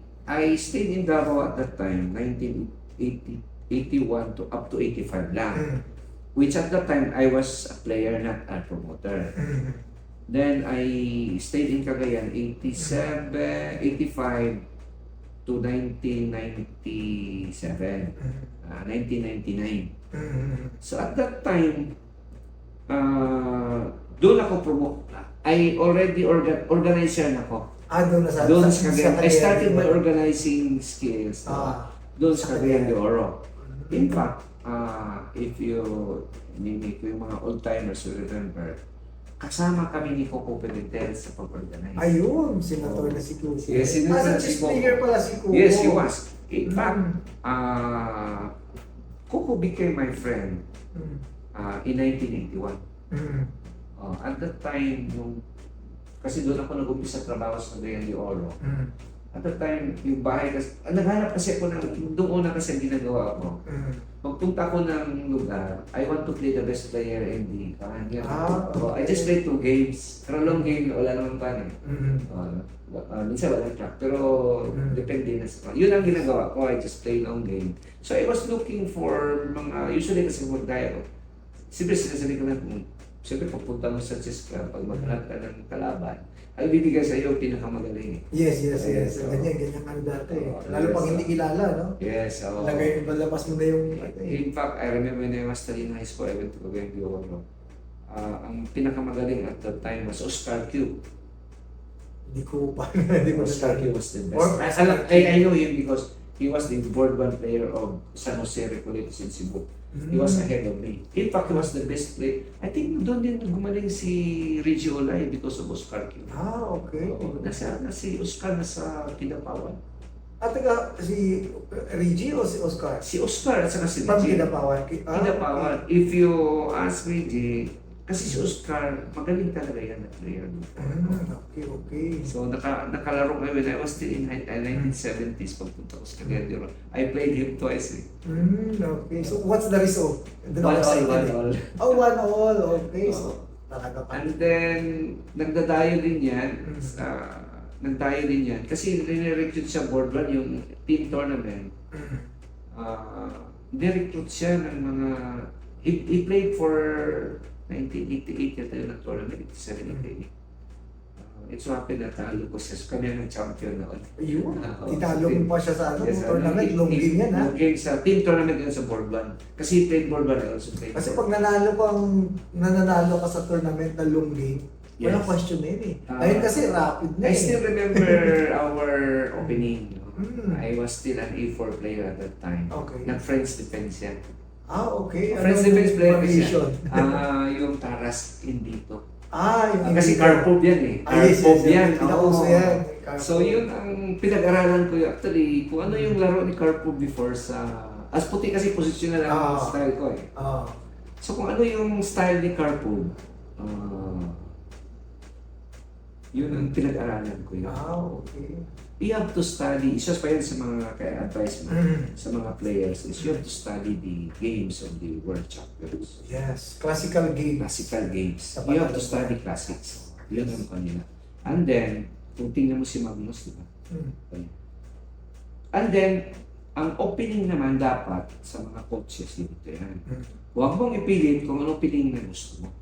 stayed in Davao at that time, 1981 to up to 85 lang. Which at that time, I was a player, not a promoter. Then I stayed in Cagayan 85 to 1997. 1999. So at that time, doon ako I already organizer na ako. Doon na sa Doon sa Cagayan. I started my diba? organizing skills doon sa Cagayan de Oro. In fact, if you mimic yung mga old-timers will remember, kasama kami ni Coco Pimentel sa pag-organize. Ayun, senator na si Kuko. Yes, senator As a si chess Kuko. player pala si Kuko. Yes, he was. In fact, Mm. Coco became my friend Mm. in 1981. Mm. At that time, kasi doon ako nag-umpisa trabaho sa Cagayan de Oro. Mm. At that time, yung bahay kasi, naghanap kasi ako doon una kasi ang ginagawa ko. Mm. Pagpunta ko ng lugar, I want to play the best player in the kanya. I okay. just play 2 games. Pero long game, wala naman pa eh. Mm. Minsan wala track. Pero depende na sa yun ang ginagawa ko, I just play long game. So I was looking for mga, usually kasi mag-daya ko. Siyempre sinasabi ko na siyempre pagpunta mo sa chess club, pag maghanap ka ng kalaban, ay bibigay sa iyo pinakamagaling. Yes. Yes, oo. Ganyan ang dati. Oo, Lalo yes, pag hindi oo. kilala, no? Yes, oo. Lagay, malabas mo na yung... In fact, I remember when I was studying high school, I went to Cagayan de Oro. Ang pinakamagaling at that time was Oscar Q. Hindi ko pa. Hindi ko Oscar Q was the Or- best. I know him because he was the board 1 player of San Jose Recoletos in Cebu. He was ahead of me. In fact, he was the best player. I think doon din gumaling si Reggie Olay because of Oscar Q. Okay. Oo, si Oscar nasa Kidapawan. At taga si Reggie o si Oscar? Si Oscar at saka si From Reggie. Kidapawan. Kidapawan. If you ask Reggie, kasi si Oscar, magaling talaga yan na player. Okay. So nakalaro kami when I was still in 1970s pagpunta ko sa Cagayan de Oro. I played him twice eh. Okay. So what's the result? Doon ako 1-1, excited eh. 1-1. Oh, 1-1. Okay. So, Oo. talaga pa. And then, nagdadayo din yan. Mm. Nagdayo din yan. Kasi nire-recruit siya board 1 yung team tournament. Mm. Nirecruit siya ng mga... He played for 1988 yata yun ang tournament, 87-88. It so happened na talo ko siya. So, kami ang champion noon. Ayun. Oo. Italo mo pa siya sa Yes, tournament. Long game yan, ha? Long game sa team tournament yun sa board 1. Kasi he played board 1, I also played Kasi board pag nananalo ka sa tournament na long game, walang Yes. question na yun eh. Ngayon kasi rapid na I eh. still remember our opening. No? Mm. I was still an A4 player at that time. Okay. Nag-French defense yan. Okay. French Anong defense player kasi formation? yan. Yung Taras Indito. Yung Kasi Karpov yan eh. Yes. Karpov yan. Pinakauso Oo. yan. So yun ang pinag-aralan ko actually kung ano yung laro ni Karpov before sa... As puti kasi positional ang style ko eh. So kung ano yung style ni Karpov, yun ang pinag-aralan ko yun. Okay. You have to study, isa pa yan sa mga kaya advice mo sa mga players is you have to study the games of the world champions. Yes. Classical game. Classical games. Dapat You have to talaga. study classics. Yun ang kanila. And then, kung tingnan mo si Magnus, di ba? And then, ang opening naman dapat sa mga coaches dito yan. Huwag mong ipilit kung anong opening na gusto mo.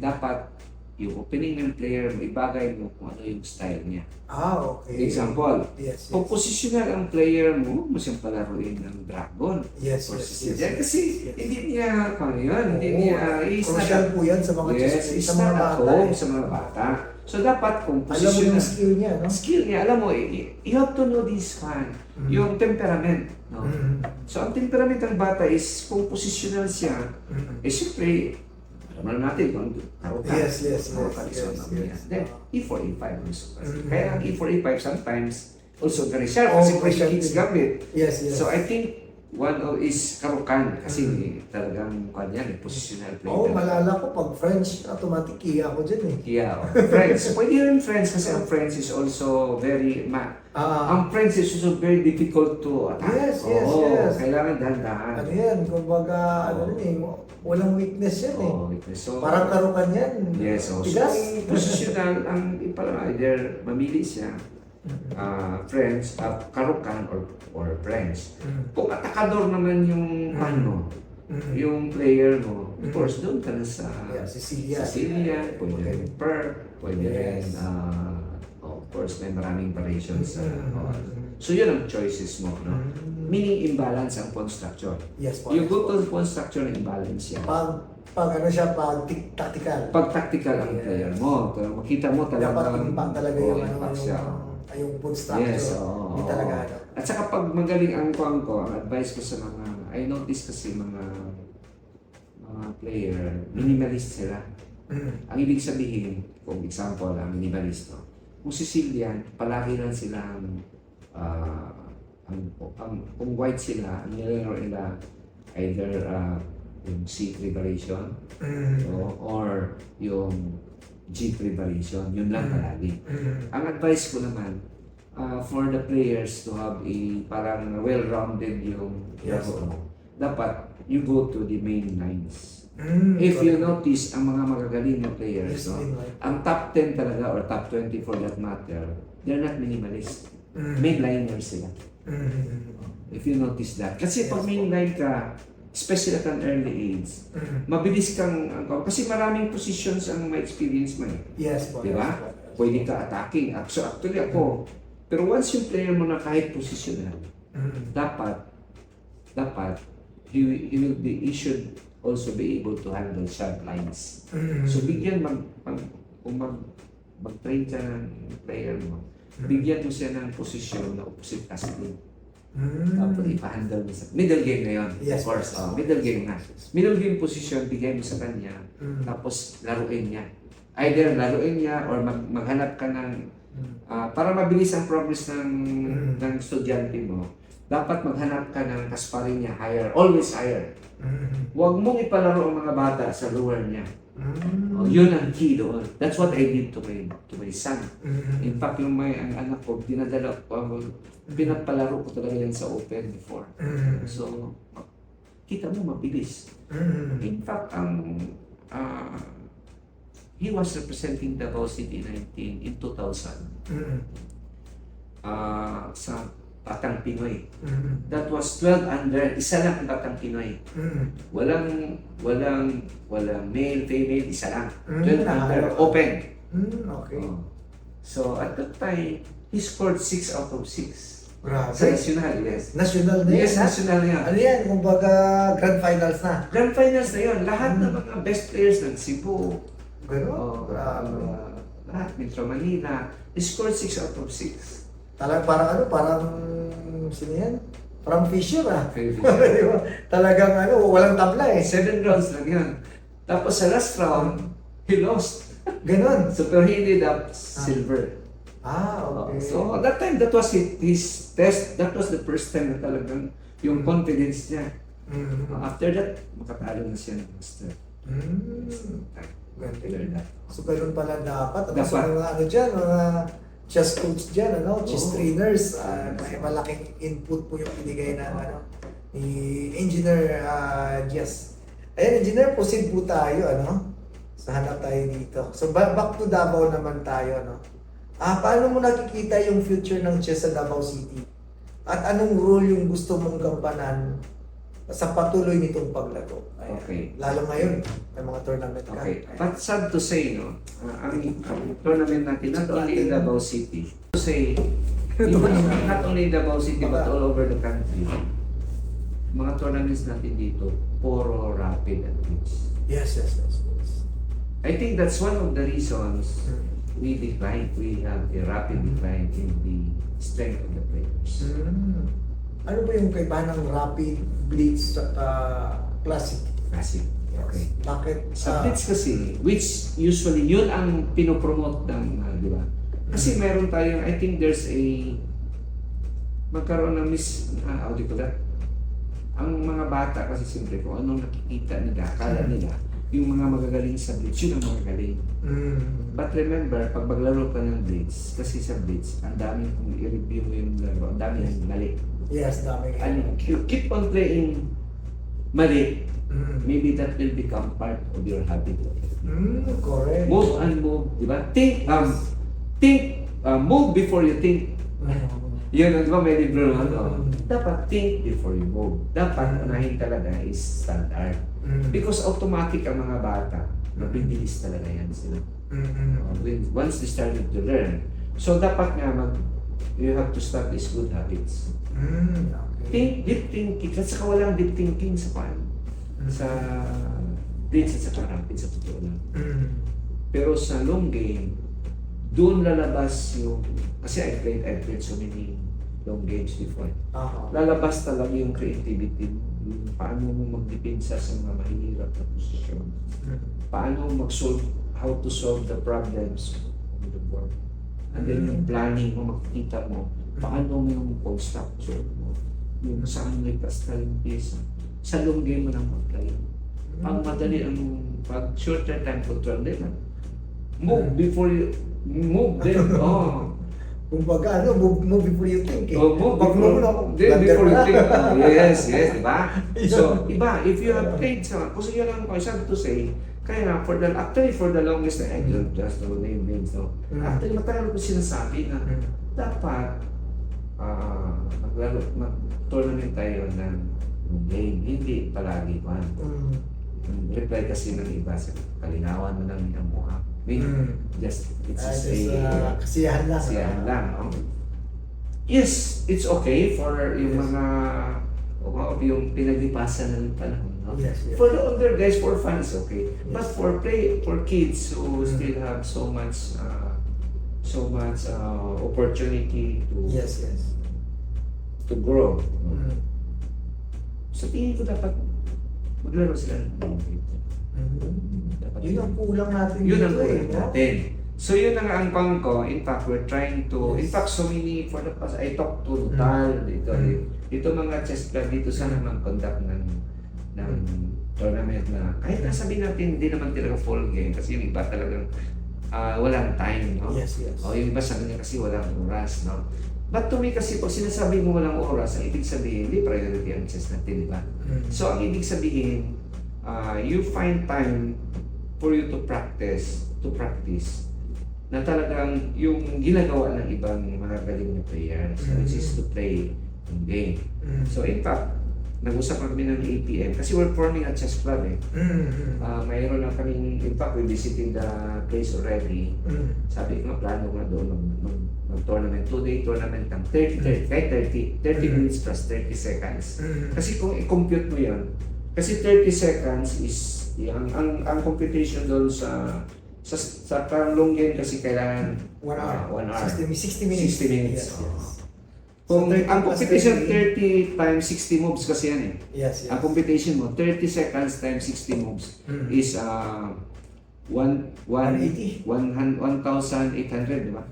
Dapat, yung opening ng player mo, ibagay mo kung ano yung style niya. Okay. Example, Yes. kung positional ang player mo, mo siyang palaruin ng Dragon. Yes. Or Yes. Sicilian. Kasi hindi niya, kung ano yun, hindi Oo. niya, he's not Crucial po yan sa mga yes, chess- he's sa mga not at bata. home eh. sa mga bata. So dapat kung Alam mo positional, yung skill niya, no? skill niya, alam mo, you have to know this one, yung temperament. No? So ang temperament ng bata is kung positional siya, siyempre, alam na natin kung karutan. Yes. Then, E4, E5 also. Mhm. Kaya ang E4, E5 sometimes also very sharp kasi very pwede sharp kicks din. gambit. Yes. So I think one of is karukan kasi talagang kwan yan, positional play. Malala ko pag French, automatic iya ako dyan eh. Yeah, Friends. Pwede rin Friends kasi ang Friends is also very ang Friends is also very difficult to attack. Yes. Kailangan dahan-dahan. Ano yan, kumbaga, ano rin eh, walang weakness yan eh. So, Parang karukan yan. yes, so Tigas. positional ang either mamili siya friends, karukan or friends. Kung atakador naman yung yung player mo, of course, doon ka na sa Sicilia. pwede rin Per, pwede rin, of course, may maraming variations. So yun ang choices mo. No? Meaning imbalance ang pawn structure. Yes, po. You go to pawn structure na imbalance yan. Pag ano siya, pag tactical. Pag tactical ang player mo, makita mo talaga. Dapat impact talaga yung impact siya. yung pawn structure. Yes, Hindi talaga ano. At saka pag magaling ang kuwang ko, ang advice ko sa mga, I notice kasi mga player, minimalist sila. Ang ibig sabihin, kung example, ang minimalist, no? Kung Sicilian, palagi lang silang, kung white sila, ang nilalaro nila either yung C preparation or yung G preparation, yun lang palagi. Ang advice ko naman, for the players to have a parang well-rounded yung laro, dapat you go to the main lines. If you notice, ang mga magagaling na players, no, ang top 10 talaga or top 20 for that matter, they're not minimalist. Mainliners sila. If you notice that. Kasi pag mainline ka, especially at an early age, mabilis kang, kasi maraming positions ang may experience mo eh. Yes po. Di ba? Pwede ka attacking. So actually ako, pero once yung player mo na kahit positional, dapat, he should also be able to handle sharp lines. So bigyan kung mag-train ka ng player mo, bigyan mo siya ng posisyon na opposite casting. Tapos ipa-handle mo sa middle game na yun. Yes, of course. yes. Middle game na. Middle game position, bigyan mo sa kanya, tapos laruin niya. Either laruin niya or maghanap ka ng para mabilis ang progress ng estudyante mo, dapat maghanap ka ng kasparin niya higher, always higher. Huwag mong ipalaro ang mga bata sa lower niya. Yun ang key doon. That's what I did to my son. In fact, ang anak ko, pinapalaro ko talaga yan sa open before. So, kita mo mabilis. In fact, he was representing Davao City 19 in 2000 sa Batang Pinoy. That was 12 under, isa lang ang Batang Pinoy. Walang male, female, isa lang. 12 under, open. Okay. So at that time, he scored 6 out of 6. Grabe. Sa national, yes. National na Yes, yan, ha? national yan. Ano yan? Kumbaga, grand finals na. Grand finals na yun. Lahat ng mga best players ng Cebu, Gano'n? Grabe. lahat, Metro Manila, he scored 6 out of 6. Parang sino yan? Parang Fisher Phil Di ba? Talagang walang tabla eh. 7 rounds lang yun. Tapos sa last round, he lost. Ganon. So pero he ended up silver. Okay. So at that time, that was his test. That was the first time na talagang yung confidence niya. After that, makatalo na siya ng master. Ganda. So ganun pala dapat. Tapos Dapat. mga dyan, mga chess coach dyan, chess Oo. trainers, may malaking input po yung binigay ng ni Engineer Jess. Ayan, Engineer, proceed po tayo, sa hanap tayo dito. So back to Davao naman tayo, paano mo nakikita yung future ng chess sa Davao City? At anong role yung gusto mong gampanan sa patuloy nitong paglago? Ayan. Okay. Lalo ngayon, may mga tournament ka. Okay. But sad to say, ang tournament natin, not only in Davao City, to say, not only in Davao City, but all over the country, mga tournaments natin dito, puro rapid and mix. Yes. I think that's one of the reasons we have a rapid decline in the strength of the players. Ano ba yung kaibahan ng rapid, blitz, at classic? Classic. Okay. Bakit? Sa blitz kasi, which usually yun ang pinopromote ng, di ba? Kasi meron tayong, I think there's magkaroon ng how do you call that? Ang mga bata kasi siyempre kung anong nakikita nila, akala nila, yung mga magagaling sa blitz, yun ang magagaling. But remember, pag maglaro ka ng blitz, kasi sa blitz, ang dami kung i-review mo yung laro, ang dami yung mali. Yes, dami. And you keep on playing mali, maybe that will become part of your habit. Correct. Move and move, di ba? Move before you think. Yun, di ba may libro dapat think before you move. Dapat unahin talaga is standard. Because automatic ang mga bata, mabibilis talaga yan sila. Once they started to learn. So dapat nga you have to start these good habits. Okay. Deep thinking. At saka walang deep thinking sa sa blitz at saka rapid sa totoo lang. Pero sa long game, doon lalabas yung, kasi I've played so many long games before. Lalabas talaga yung creativity mo, paano mo magdepensa sa mga mahirap na posisyon. Paano mag-solve, how to solve the problems of the world. And then yung planning mo, makikita mo, paano mo yung construction mo, yung saan may pastel yung piece, sa lunggay mo ng magkayo. Pag madali ang, pag shorter time control, di ba? Move before you, move then, Kung baga, move before you think eh. Move Pag before, then before you think. Yes, di ba? Yeah. So, iba, if you have played sa, kung yun lang ko, sabi to say, kaya actually for the longest, I don't just know name names, no? Actually, matagal ko sinasabi na dapat mag-tournament tayo ng game, hindi palagi man. Reply kasi ng iba, kalinawan mo lang yung mukha. Just, it's just kasiyahan lang. Kasiyahan lang, no? Yes, it's okay for yung mga yung pinaglipasan ng panahon, no? Yes. For the older guys, for fun, it's okay. But for kids who still have so much opportunity to to grow. So tingin ko dapat maglaro sila ng dapat Yun ang kulang natin yun ang dito kulang no? natin. So yun ang angkong ko. In fact, we're trying to, in fact, so many, for the past, I talked to Tal, dito mga chess club, dito sana mag-conduct ng tournament na, kahit na sabihin natin, hindi naman talaga full game, kasi yung iba talagang walang time, no? Yes. O yung iba sabi niya kasi walang oras, no? But to me kasi, pag sinasabi mo walang oras, ang ibig sabihin, hindi priority ang chess natin, di ba? So ang ibig sabihin, you find time for you to practice na talagang yung ginagawa ng ibang mga galing na players, which is to play yung game. So in fact, nag-usap kami ng APM kasi we're forming a chess club eh. Mayroon na kaming, in fact, we're visiting the place already. Sabi ko nga, plano nga doon mag-tournament, 2-day tournament ng 30 minutes plus 30 seconds. Kasi kung i-compute mo yan, kasi 30 seconds is, ang computation doon sa parang long game kasi kailangan 1 hour. 1 hour. 60 minutes. 60 minutes. Yes. Kung So, 30 ang plus competition 30 30 times 60 moves kasi yan eh. Yes. Ang competition mo 30 seconds times 60 moves is 180. 1,800, di ba?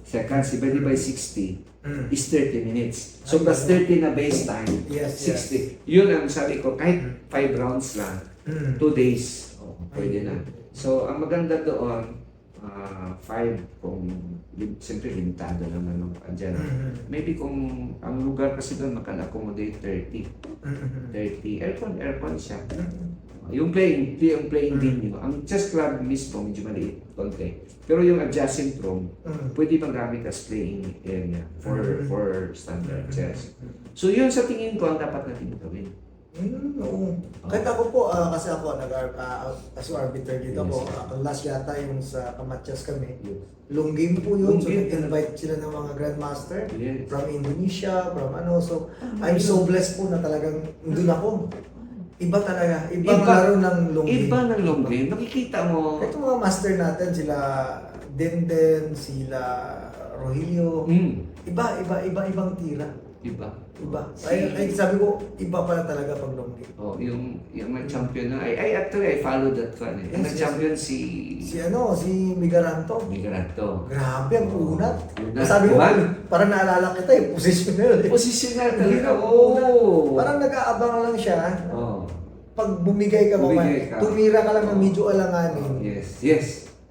Seconds divided by 60 is 30 minutes. So plus 30 na base time, Yes. 60. Yun ang sabi ko, kahit 5 rounds lang, 2 days, pwede na. So ang maganda doon, 5 kung siyempre limitado naman andyan. Maybe kung ang lugar kasi doon makan-accommodate 30. Aircon siya. Yung playing venue, ang chess club mismo medyo maliit, konti. Pero yung adjacent room, pwede pang gamit as playing area for standard chess. So yun sa tingin ko ang dapat natin gawin. Oo. Kahit ako po, kasi ako as arbiter dito ako, ang last yata yung sa Kamatyas kami. Long game po yun, so nag-invite sila ng mga grandmaster from Indonesia, from ano. So I'm so blessed po na talagang doon ako. Iba talaga, ibang laro ng long game. Iba ng long game, nakikita mo. Ito mga master natin, sila Denden, sila Rogelio. Ibang tira. Iba. Ay sabi ko, iba pala talaga pag long game. Oh, yung nag-champion na, actually I followed that one eh. Yung nag-champion si Si Migaranto. Migrato. Grabe ang unat. Unat. Sabi ko, Diba? parang naalala kita eh, positional eh. Positional talaga, oo. Parang nag-aabang lang siya. Oh. Pag bumigay ka Bumigay ka. tumira ka lang ng medyo alanganin. Yes.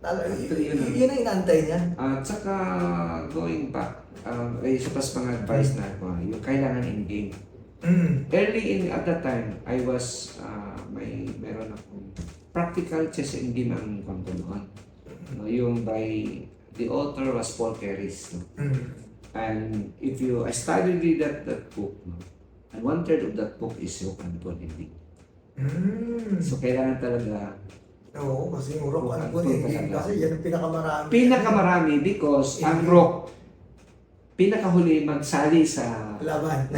Yun ang inaantay niya. At saka going back, isa pa sa mga advice na ako, yung kailangan in-game. Early at that time, I was, meron akong practical chess in-game ang pangkunuan. Yung by, the author was Paul Keres. And if I studied that book, and 1/3 of that book is yung Anton hindi. So kailangan talaga. Oo, kasi yung rock and roll kasi yan ang pinakamarami. Pinakamarami because ang rock pinakahuli magsali sa laban.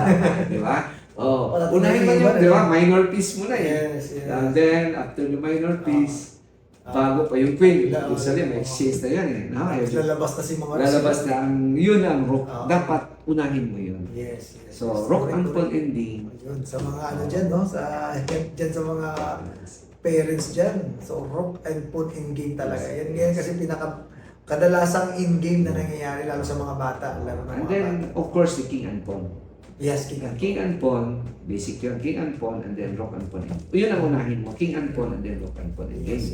Di ba? Oh, Wala unahin mo tayong yun, di ba? Minor piece muna eh. Yes. And then, after the minor piece, bago pa yung queen, usually may exchange na yan eh. No? Lalabas na si mga Lalabas na yun ang rook. Oo. Dapat unahin mo yun. Yes. So, rock and roll ending. Yun, sa mga ano dyan, no? Dyan sa mga parents dyan. So, rock and put in-game talaga. Yan kasi kadalasang in-game na nangyayari lalo sa mga bata. Lalo ng And mga then, bata. of course, the King and Pawn. Yes, King and King and Pawn, basic yun. King and Pawn and then rock and pawn. Yun ang unahin mo. King and Pawn and then rock and pawn. Yes.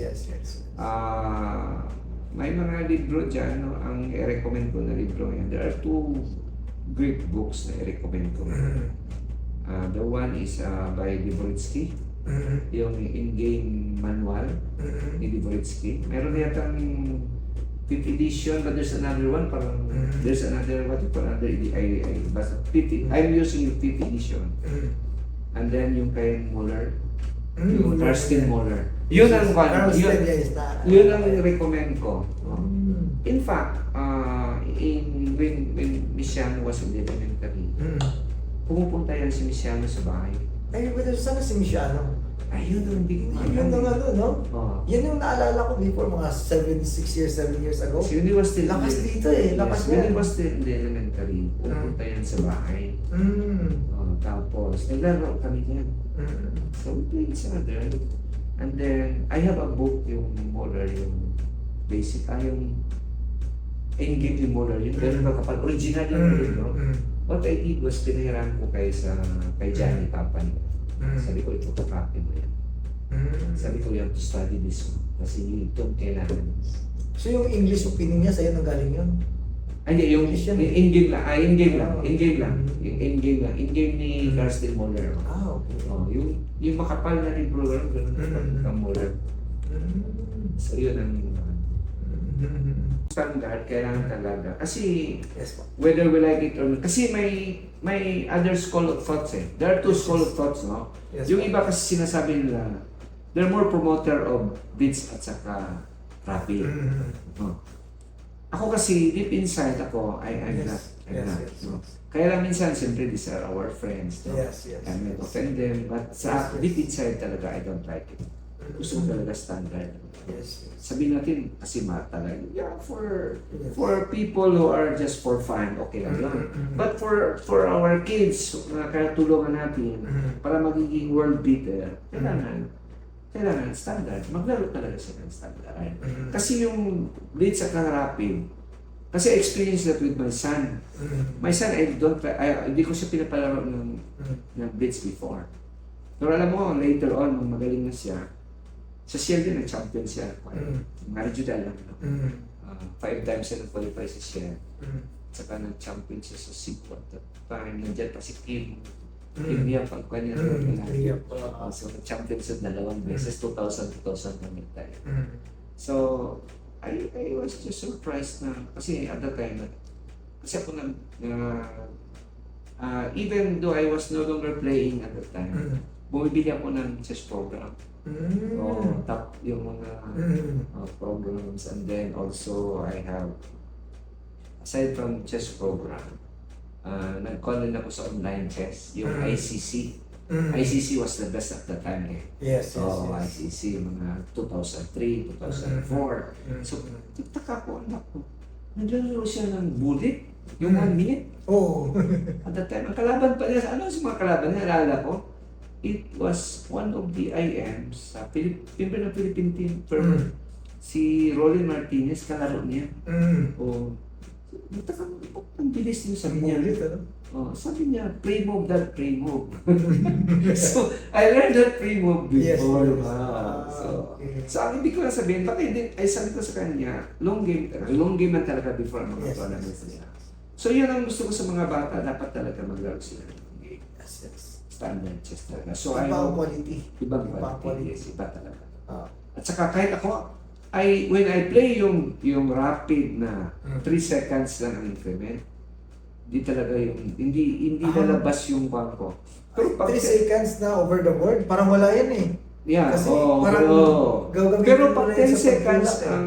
May mga libro dyan, no? Ang i-recommend ko na libro yan. There are two great books na i-recommend ko. The one is by Dvoretsky, yung in-game manual ni Dvoretsky. Meron yatang 5th edition, but there's another one, parang there's another, what you call another, basta 50, I'm using yung 5th edition. And then yung kay Muller, yung Karsten Muller. Yun ang yun ang recommend ko. In fact, when Misiano was in elementary, pumupunta yan si Misiano sa bahay. Ay, pero sana si Misiano? Ayun ang big Yun ang ano, no? Yan yung naalala ko before, mga 7 years ago. Si when he was still Lakas dito eh, lakas when he yan. was still in the elementary, pumupunta yan sa bahay. Tapos, naglaro kami yan. So we played each other. And then, I have a book, yung Muller, yung basic, yung in-game yung Muller, yung gano'n na kapal, original yung libro. What I did was, pinahiram ko kay Johnny Papa niya. Sabi ko, ito copy mo yan. Sabi ko, you have to study this one. Kasi ito kailangan. So yung English opinion niya, sa'yo nanggaling yun? Hindi, yung in-game lang. In-game lang. Oh. In-game lang. Yung in-game lang. In-game ni Karsten Muller. Okay. Yung makapal na libro, gano'n ang Muller. So yun ang standard, kailangan talaga. Kasi Yes po. whether we like it or not. Kasi may other school of thoughts eh. There are two school of thoughts, no? Yes, Yung po. iba kasi sinasabi nila, they're more promoter of beats at saka rapid. No? Ako kasi, deep inside ako, I'm Yes. not. Yes, No? yes. Kaya lang minsan, siyempre, these are our friends. No? Yes. I might offend them, but sa Yes. deep inside talaga, I don't like it. Gusto ko talaga standard. Yes. Sabihin natin, kasi talaga. Yeah, for Yes. people who are just for fun, okay lang yun. But for our kids, na kaya tulungan natin, para magiging world beater, kailangan standard. Maglaro talaga sila ng standard. Kasi yung blitz at rapid, kasi I experienced that with my son. My son, hindi ko siya pinapalaro ng blitz before. Pero alam mo, later on, nung magaling na siya, sa Shell din, nag-champion siya. Mga regional lang. 5 times siya nag-qualify sa Shell. Saka nag-champion siya sa SIGWA. Parang nandiyan pa si Kim. Kim niya, pag kanya so, nag-champion siya 2 beses, 2000 namin tayo. So, I was just surprised na, kasi at that time, kasi ako even though I was no longer playing at that time, bumibili ako ng chess program. Top yung mga programs, and then also I have, aside from chess program, nag-call din ako sa online chess, yung ICC. ICC was the best at the time eh. Yes. ICC, mga 2003, 2004. So, nagtaka ko, anak ko, naglalaro siya ng bullet, yung 1 minute. At that time, ang kalaban pa niya, ano sa mga kalaban niya, alala ko, it was one of the IMs sa member ng Philippine team, si Rolly Martinez, kalaro niya. Nagtaka ko, ang bilis niya, sabi niya. Sabi niya, play move that play move. So, I learned that play move before. So, ang hindi ko na sabihin, bakit din, ay sabi ko sa kanya, long game man talaga before ang mga tournaments nila. So, yun ang gusto ko sa mga bata, dapat talaga maglaro sila ng game. Standard chess talaga. So, Ibang quality. Ibang quality. Yes, iba talaga. At saka kahit ako, when I play yung rapid na 3 seconds lang ang increment, hindi talaga hindi lalabas yung bang ko. Pero 3 seconds na over the board, parang wala yan eh. Yeah, kasi parang gagamitin pero mo pag na yan 10 sa seconds pagbulat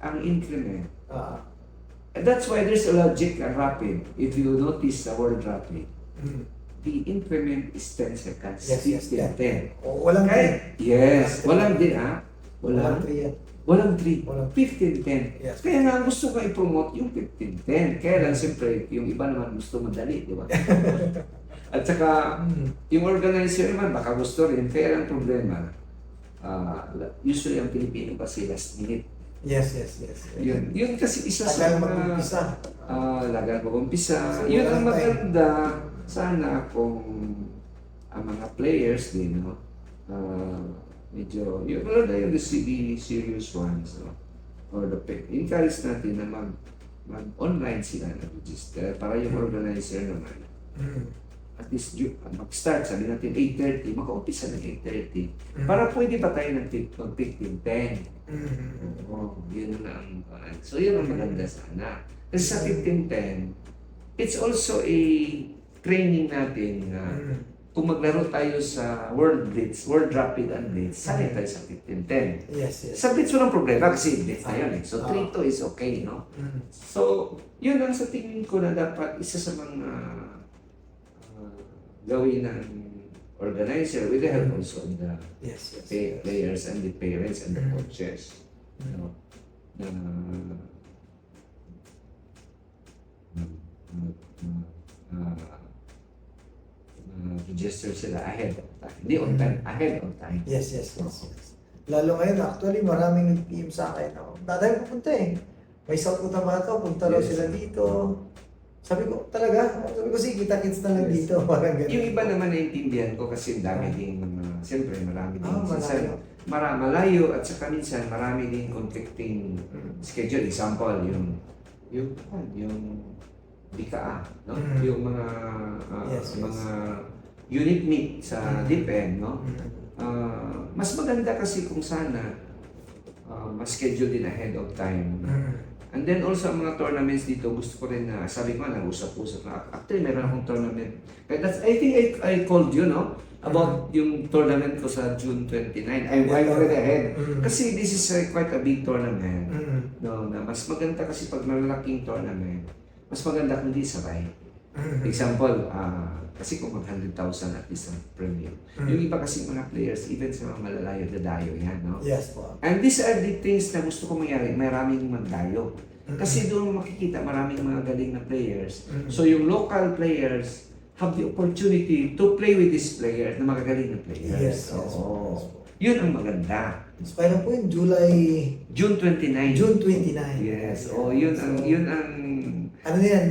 ang increment. And that's why there's a logic and rapid. If you notice the word rapid, the increment is 10 seconds. Yes, 10. Walang Kahit, yes, walang din Walang Walang 3. Walang 15-10. Yes. Kaya nga gusto ko i-promote yung 15-10. Kaya lang siyempre, yung iba naman gusto madali, di ba? At saka, yung organizer naman baka gusto rin. Kaya lang problema, usually ang Pilipino kasi last minute. Yes. Yun kasi isa Tagal sa mag-umpisa. lagang mag-umpisa. So, Yun ang walang time. maganda. Sana kung ang mga players din, no? Medyo, yun na yung the serious ones, no? Or the encourage natin na mag-online sila na register para yung organizer naman. At least mag-start, sabi natin 8:30, maka-umpisa ng 8:30. Para pwede pa tayo ng 15-10. Oo, yun na ang so yun ang maganda sana. Kasi sa 15-10, it's also a training natin na kung maglaro tayo sa World Blitz, World Rapid and Blitz, sanay tayo sa 15-10. Yes. Sa Blitz walang problema kasi Blitz na yun eh. So 3-2 is okay, no? So, yun ang sa tingin ko na dapat isa sa mga gawin ng organizer with the help also of the Yes. players and the parents and the coaches. You know, register sila ahead of time. Hindi on time, ahead of time. Yes. Lalo ngayon, actually, maraming nag-PM sa akin. Dadayo pupunta eh. May South Cotabato, punta raw Yes. sila dito. Sabi ko, talaga? Sabi ko, sige, kita-kits na lang Yes. dito. Parang ganun. Yung iba naman naiintindihan ko kasi dami din mga, siyempre marami din. Malayo. Malayo at saka minsan marami din conflicting schedule. Example, yung BKA, no? Yung mga Yes. mga unit meet sa DepEd, no? Mas maganda kasi kung sana mas-schedule din ahead of time. And then also ang mga tournaments dito, gusto ko rin na, sabi ko nga, nag-usap-usap na. Actually, meron akong tournament. Kaya that's, I think I called you, no? About yung tournament ko sa June 29. I'm already ahead. Kasi this is quite a big tournament. No, na mas maganda kasi pag malalaking tournament, mas maganda kung di sabay. Example, kasi kung mag 100,000 at least ang premium. Yung iba kasi mga players, even sa mga malalayo, dadayo yan, no? Yes po. And these are the things na gusto ko mangyari, maraming magdayo. Kasi doon mo makikita maraming mga galing na players. So yung local players have the opportunity to play with these players na magagaling na players. Yes. Oo. Yun ang maganda. So, kailan po yun? June 29. June 29. Yes. Yun ang Ano na yan?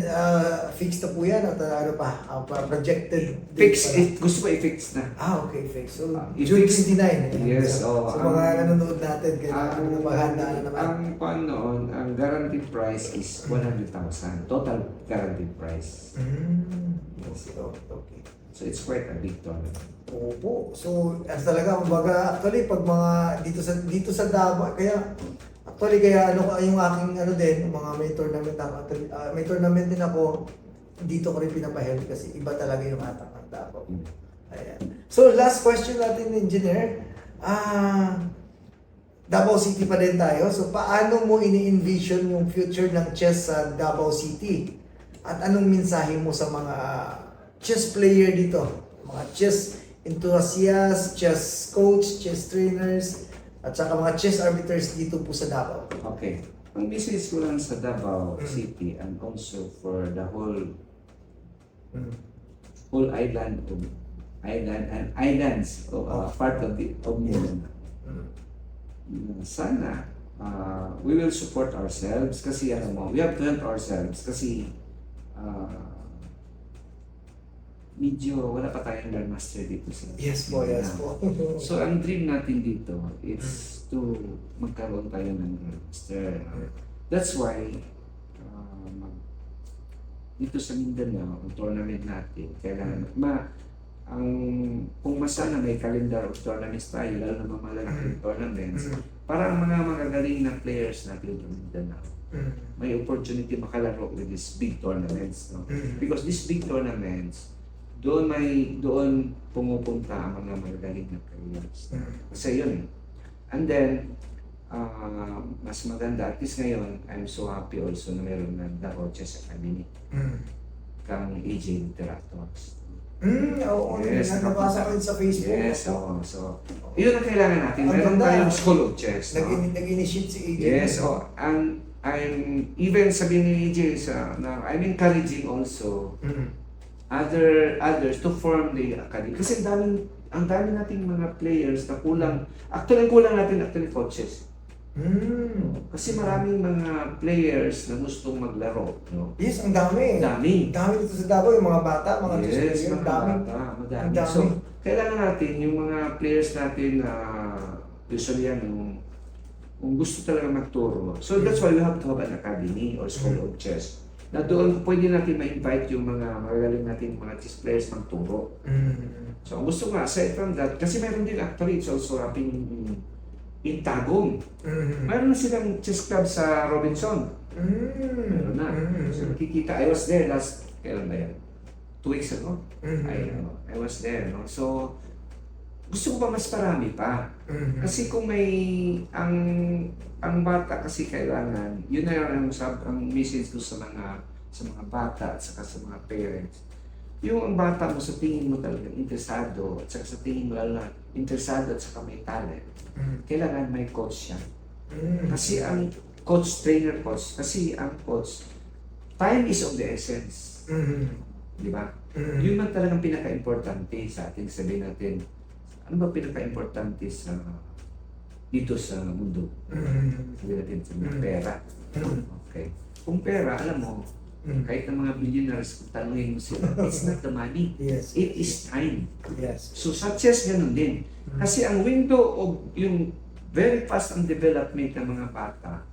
Fixed na po yan? At ano pa? Projected date fix pa it. Gusto ko i-fix na. Okay, fix. So, June i-fix. 29. Yes, So, mga nanonood natin, kailangan na maghanda na naman. Ang kung noon, ang guaranteed price is 100,000. Total guaranteed price. Yes, okay. So it's quite a big tournament. Opo. So, as talaga, kumbaga, actually, pag mga dito sa Davao, kaya, actually, kaya yung aking din, mga may tournament ako, may tournament din ako, dito ko rin pinapahelp kasi iba talaga yung atak ng Davao. Ayan. So, last question natin, Engineer. Davao City pa din tayo. So, paano mo ini-envision yung future ng chess sa Davao City? At anong mensahe mo sa mga chess player dito? Mga chess enthusiasts, chess coach, chess trainers, at saka mga chess arbiters dito po sa Davao. Okay. Ang message ko lang sa Davao City and also for the whole islands of part of Mindanao. Sana we will support ourselves kasi we have to help ourselves kasi medyo wala pa tayong grandmaster dito sa Yes po. So ang dream natin dito is to magkaroon tayo ng grandmaster. That's why dito sa Mindanao, ang tournament natin, kailangan kung masana may calendar of tournaments tayo, lalo na mga malalaking tournaments, para ang mga magagaling na players natin sa Mindanao, may opportunity makalaro with these big tournaments. No? Because these big tournaments, doon pumupunta ang mga magagaling na players. Kasi yun. And then, mas maganda, at least ngayon, I'm so happy also na meron na Davao Chess Academy kang AJ Literators. Oo, Yes, nabasa ko yun sa Facebook. Yes, oo. So, yun ang kailangan natin. Ang Meron ganda. tayong School of Chess. No? Nag-initiate si AJ. Yes, oh, and I'm even sabihin ni AJ na I'm encouraging also others to form the academy. Kasi ang dami nating mga players na kulang. Kulang natin coaches. Kasi maraming mga players na gustong maglaro, no? Yes, ang dami. Dami. Dami dito sa Davao, yung mga bata, mga Yes, yung mga dami. bata, Ang madami. dami. So, kailangan natin yung mga players natin na usually yan, yung gusto talaga magturo. So that's why we have to have an academy or school of chess. Na doon pwede natin ma-invite yung mga magagaling natin mga chess players magturo. So ang gusto nga, aside from that, kasi meron din actually, it's also happening in Tagum. Meron na silang chess club sa Robinson. Meron na. So nakikita, I was there kailan ba yan? 2 weeks ago. I was there. No? So, gusto ko pa mas marami pa. Kasi kung may, ang bata kasi kailangan, yun na yung ang message ko sa mga bata at saka sa mga parents. Yung ang bata mo sa tingin mo talaga interesado at saka sa tingin mo lalo na interesado at saka may talent, kailangan may coach yan. Kasi ang trainer coach, kasi ang coach, time is of the essence. Di ba? Yun man talagang pinaka-importante sa ating sabihin natin. Ano ba pinaka-importante dito sa mundo? Sabihin natin sa pera. Okay. Kung pera, alam mo, kahit ng mga billionaires, kung tanungin mo sila, it's not the money. Yes. It is time. Yes. So success ganun din. Kasi ang window of yung very fast ang development ng mga bata,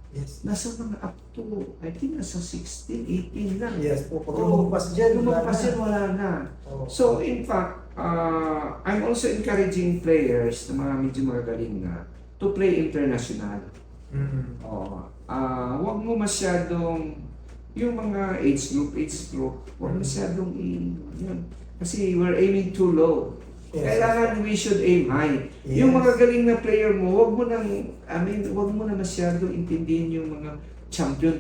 nasa mga up to, I think nasa 16, 18 lang. Yes, pag lumagpas dyan, wala na. So in fact, I'm also encouraging players na mga medyo magagaling na to play international. Huwag mo masyadong, yung mga age group, huwag masyadong yun. Kasi we're aiming too low. Kailangan we should aim high. Yung mga galing na player mo, huwag mo na masyadong intindihin yung mga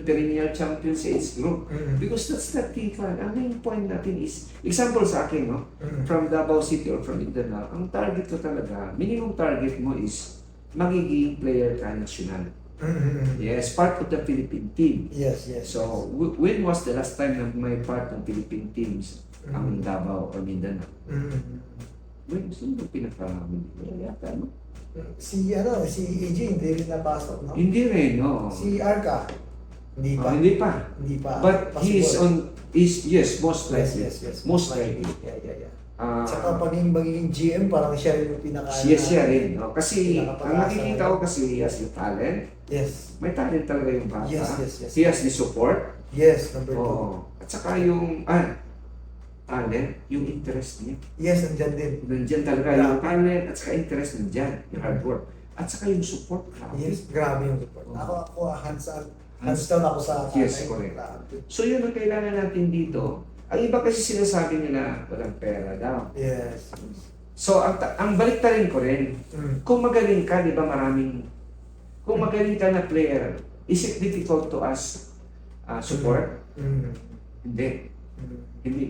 perennial champion sa age group. Because that's not the fun. Ang main point natin is, example sa akin, no? From Davao City or from Mindanao, ang target ko talaga, minimum target mo is magiging player ka national. Yes, part of the Philippine team. Yes. So, when was the last time na may part ng Philippine teams ang Davao or Mindanao? When, sino pinaka-yata, no? Si AJ, hindi rin napasok, no? Hindi rin, no? Si Arca, hindi pa. Hindi pa. But Possible. yes, most likely. Yes. Most likely. Yeah. Tsaka magiging GM, parang siya rin yung pinaka... Yes, siya rin, no? Kasi, ang pinakapag-asa nakikita ko kasi, he has the talent. Yes. May talent talaga yung bata. Yes. He has the support. Yes, number 2. Oo. At saka yung, talent, yung interest niya. Yes, nandyan din. Nandiyan talaga yung talent at saka interest nandiyan, yung hard work. At saka yung support, grabe. Yes, grabe yung support. Ako hands down ako sa Yes, tatay. correct. Grabe. So yun ang kailangan natin dito. Ang iba kasi sinasabi nila, walang pera daw. Yes. So ang baliktarin ko rin, kung magaling ka, di ba kung magaling ka na player, is it difficult to ask support? Hindi.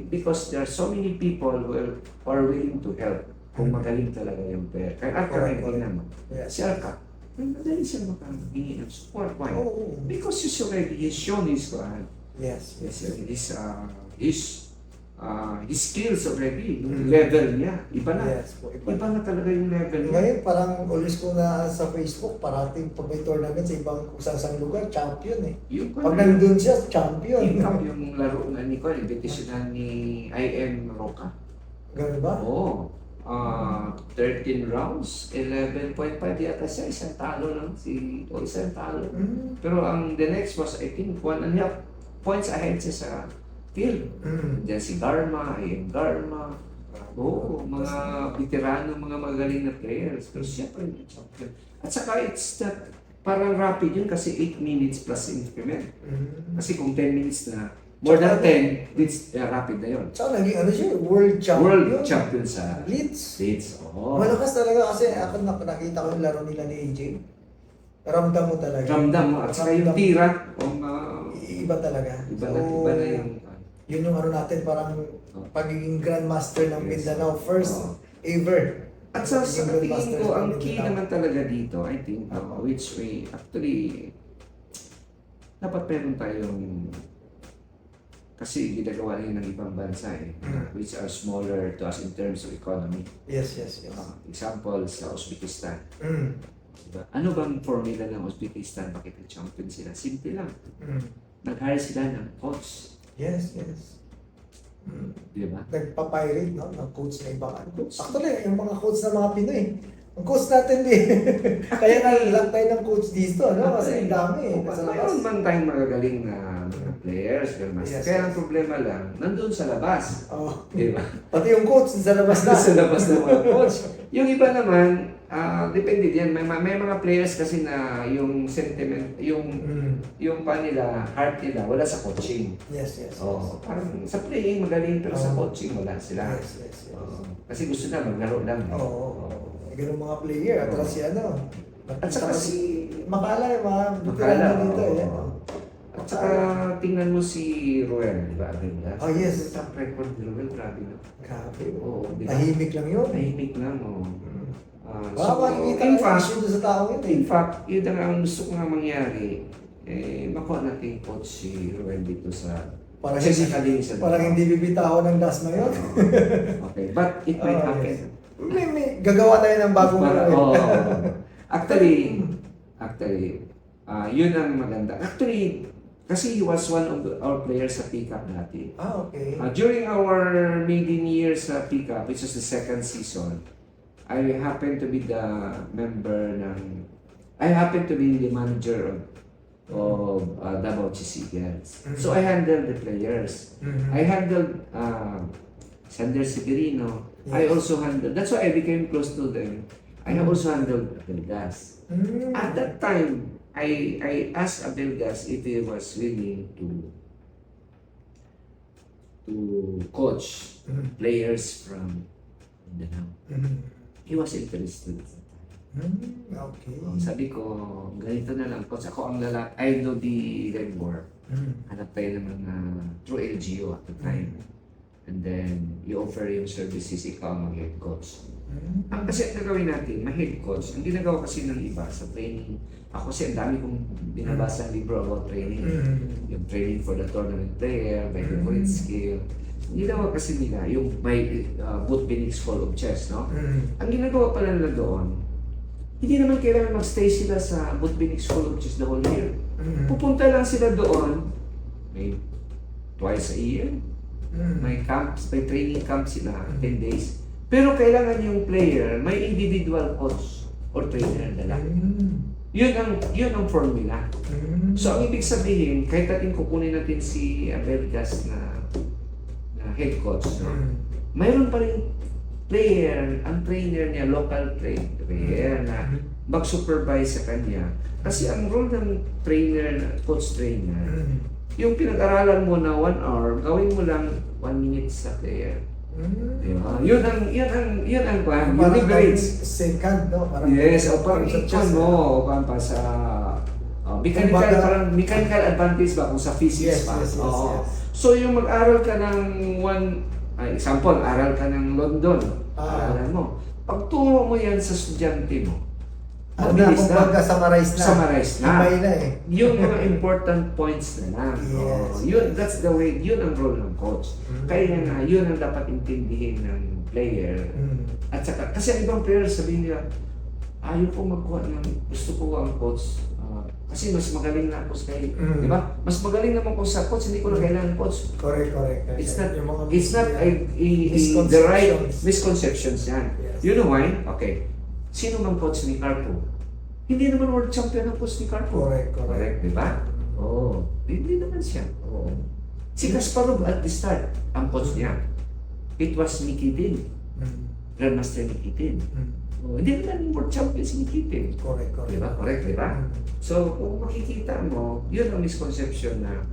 Because there are so many people who are willing to help kung magaling talaga yung player. Kaya Arca rin naman. Si Arca, madali siya makahingi ng support. Why? Because he's already, he's shown his his skills already, yung level niya, iba na. Yes, Iba na talaga yung level niya. Ngayon, parang always ko na sa Facebook, parating pag may tournament sa ibang kung saan lugar, champion eh. Pag nandun siya, champion. Yung laro na ni Cole, invitational ni IM Roca. Ganun ba? Oo. 13 rounds, 11.5 yata siya, isang talo lang isang talo. Pero ang the next was, I think, 1.5 points ahead siya sa field. Diyan si Garma, IM Garma. Oo, mga veterano, mga magaling na players. Pero siya pa yung champion. At saka it's not, parang rapid yun kasi 8 minutes plus increment. Kasi kung 10 minutes na, more than 10, it's rapid na yun. Saka naging siya, world champion. World champion sa Leeds. Oo. Malakas talaga kasi ako nakita ko yung laro nila ni AJ. Ramdam mo talaga. Ramdam mo. At saka yung tira. Iba talaga. Iba na yung... Yun yung ano natin, parang pagiging grandmaster ng Mindanao. First ever. At sa Pagiging tingin grandmaster ko, ng ang key Mindanao. naman talaga dito, I think, which we actually, dapat meron tayong, kasi ginagawa rin ng ibang bansa which are smaller to us in terms of economy. Yes. Example, sa Uzbekistan. Mm. Diba? Ano bang formula ng Uzbekistan? Bakit nag-champion sila? Simple lang. Mm. Nag-hire sila ng coach. Yes. Mm. Di ba? Nagpapirate, no? Ng coach na iba. Coach. Actually, yung mga coach ng mga Pinoy, ang coach natin kaya nga lang tayo ng coach dito, no? Kasi ang dami eh. Nasa Mayroon labas. man tayong magagaling na mga players, grandmaster. Yes, Kaya yes. ang problema lang, nandun sa labas. Oh. Di ba? Pati yung coach sa labas na. sa labas ng mga coach. Yung iba naman, depende din. May mga players kasi na yung sentiment, yung pa nila, heart nila, wala sa coaching. Yes. Oh, parang sa playing magaling pero sa Oh. coaching wala sila. Yes. Kasi gusto na maglaro lang. Oo. Ganun mga player. At saka si ano. At saka si Makala yung mga Makala, veterano dito. oo. Yan. At saka tingnan mo si Ruel, di ba? Aguilar? Oh, yes. Yung top record ni Ruel, grabe na. Grabe. Oo, di ba? Tahimik lang yun. Tahimik lang, oo. Baka makikita in ng fact, issue doon sa tao yun eh. in fact, yun ang gusto ko nga mangyari, makuha natin coach si Ruel dito sa Parang kasi hindi, sa kalinisan. parang hindi bibitaw ng das na yun. Okay, but it might Oh, happen. yes. May gagawa tayo ng bagong Oo. Actually, yun ang maganda. Actually, kasi he was one of our players sa pickup dati. Okay. During our maiden year sa pickup, which was the second season, I happened to be the manager of Davao Chisigans. So I handled the players. I handled Sander Severino. I Yes. also handled, that's why I became close to them. I also handled Abelgas. At that time, I asked Abelgas if he was willing to coach players from Mindanao. He was interested. Okay. Sabi ko, ganito na lang, coach. Ako ang lalaki. I know the Redmore. Hanap tayo ng mga through LGU at the time. And then, you offer yung services, ikaw ang head coach. Ang kasi ang gagawin natin, ma-head coach, ang ginagawa kasi ng iba sa training, ako kasi ang dami kong binabasa ng libro about training. Yung training for the tournament player, by the great skill. Ang ginagawa kasi nila, yung by Botvinnik School of Chess, no? Ang ginagawa pala nila doon, hindi naman kailangan mag-stay sila sa Botvinnik School of Chess the whole year. Pupunta lang sila doon, may twice a year, may camps, may training camp sila, 10 days. Pero kailangan yung player, may individual coach or trainer dala. Yun ang formula. So ang ibig sabihin, kahit natin kukunin natin si Abelgas na head coach, no? Mayroon pa rin player, ang trainer niya, local player na mag-supervise sa kanya. Kasi ang role ng trainer, coach trainer, yung pinag-aralan mo na 1 hour, gawin mo lang 1 minute sa player. Diba? Yun ang plan. Yun Parang yung grades. second, no? Parang Yes, o parang sa ikon chess, mo, o pa sa mechanical, Kumbaga- parang mechanical advantage ba kung sa physics Yes, pa. yes. So yung mag-aral ka ng example, aral ka ng London, aralan mo. Pagturo mo yan sa estudyante mo, Ano na, mabilis kumbaga summarize na. Summarize na. Himay na eh. Yung mga important points na lang. Yes, That's the way, yun ang role ng coach. Kaya nga, yun ang dapat intindihin ng player. At saka, kasi ang ibang player sabihin nila, ayaw ko magkuha ng, gusto ko ang coach. Kasi mas magaling na ako sa kayo. Di ba? Mas magaling naman ko sa coach, hindi ko na kailangan coach. Correct. It's not, Yung mga the right misconceptions. misconceptions yan. Yes. You know why? Okay. Sino mang coach ni Carpo? Hindi naman world champion ang coach ni Carpo. Correct. Di ba? Oo. Hindi naman siya. Oo. Si Kasparov at the start, ang coach niya. It was Nikitin. Grandmaster Nikitin. Hindi naman yung world champion si Nikitin. Correct. Di ba? Correct, di ba? So, kung makikita mo, yun ang misconception na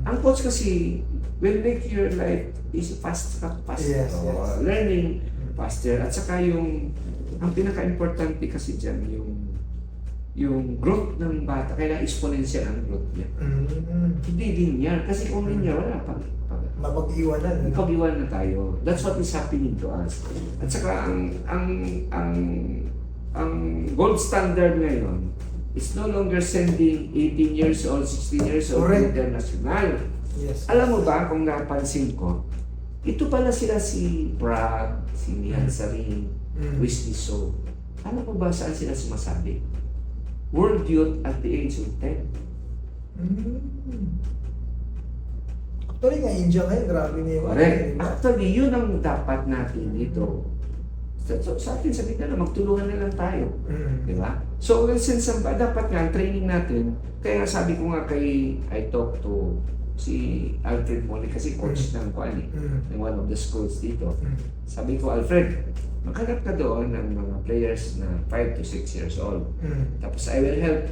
ang coach kasi will make your life is faster. Yes. Learning faster. At saka ang pinaka-importante kasi dyan, yung growth ng bata, kailangan exponential ang growth niya. Hindi linear. Kasi kung linear, wala pa. mapag-iwanan. Ano? Pag-iwan na tayo. That's what is happening to us. At saka ang gold standard ngayon is no longer sending 18 years old, 16 years old to Correct. international. Yes. Alam mo ba, kung napansin ko, ito pala sila si Brad, si Nihan Sarin, Wesley So. Alam mo ba saan sila sumasabi? World Youth at the age of 10. Actually nga, India ngayon, grabe na yung Correct. diba? Actually, yun ang dapat natin dito. Sa atin, sabihin na lang, magtulungan na lang tayo. Di ba? So, since dapat nga, ang training natin, kaya nga sabi ko nga I talked to si Alfred Moli, kasi coach ng kuan ng one of the schools dito. Sabi ko, Alfred, maghanap ka doon ng mga players na 5 to 6 years old. Tapos I will help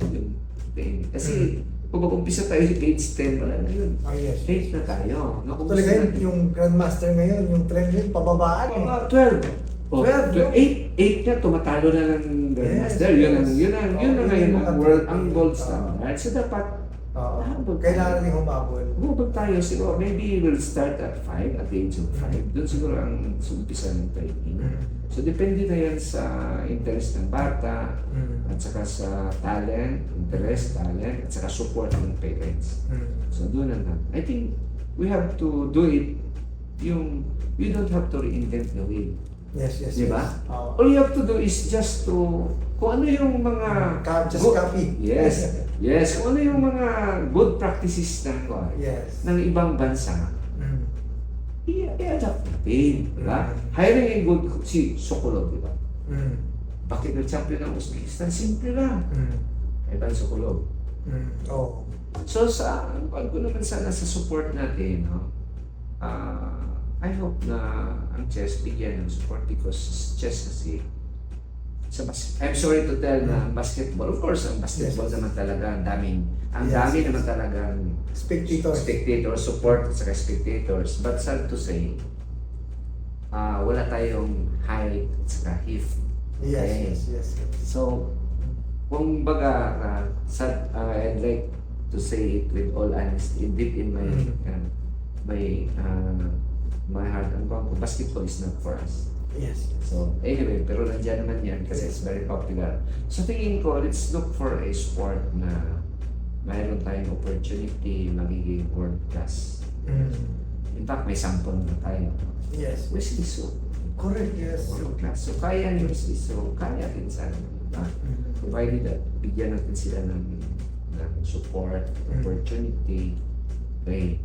yung training. Kasi kung mag-umpisa tayo sa age 10, wala na yun. Oh, yes. 8 na tayo. Actually ngayon, yung Grandmaster ngayon, yung trend yun, pababaan eh. 12. 12, 8 na, tumatalo na ng Grandmaster. Yun na ngayon ang world, ang gold standard. So dapat, Oo. Kailangan rin humabol. humabag tayo siguro. Maybe we'll start at 5, at the age of 5. Doon siguro ang umpisa ng training. So depende na yan sa interest ng bata, at saka sa talent, at saka support ng parents. So doon na lang. I think we have to do it we don't have to reinvent the wheel. Yes. Di ba? Yes. Oo. All you have to do is just to, kung ano yung mga... Just copy. Yes. Yes. Kung ano yung mga good practices Yes. ng ibang bansa, i-adapt natin. Di ba? Hiring a good, si Sokolov, di ba? Bakit nag-champion ng Uzbekistan? Simple lang. Ivan Sokolov. Oo. So pag ko naman sana sa support natin, no? I hope na ang chess bigyan ng support because chess kasi I'm sorry to tell na basketball, of course ang basketball naman talaga ang dami naman talagang spectators, support at saka spectators, but sad to say wala tayong height at saka heft. Yes. So kung baga I'd like to say it with all honesty, deep in my heart, basketball is not for us. Yes. So anyway, pero nandiyan naman yan kasi it's very popular. So tingin ko, let's look for a sport na mayroon tayong opportunity magiging world class. In fact, may sample na tayo. Yes. Wesley So, Correct, yes. world class. So kaya ni Wesley So, kaya din sana. Diba? Provided that bigyan natin sila ng support, opportunity, okay.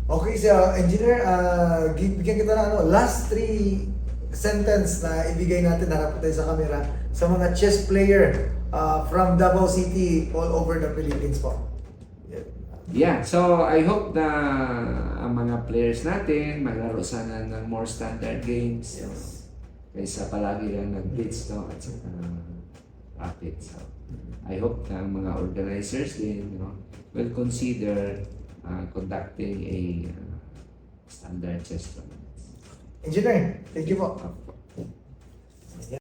Okay, so engineer, bigyan kita ng last 3 sentence na ibigay natin, harap tayo sa camera, sa mga chess player from Davao City all over the Philippines po. Yeah, so I hope na ang mga players natin maglaro sana ng more standard games. Yes. Kaysa palagi lang nag-blitz, no? At saka rapid. So I hope na ang mga organizers din, will consider conducting a standard chess tournament. Engineer, thank you po.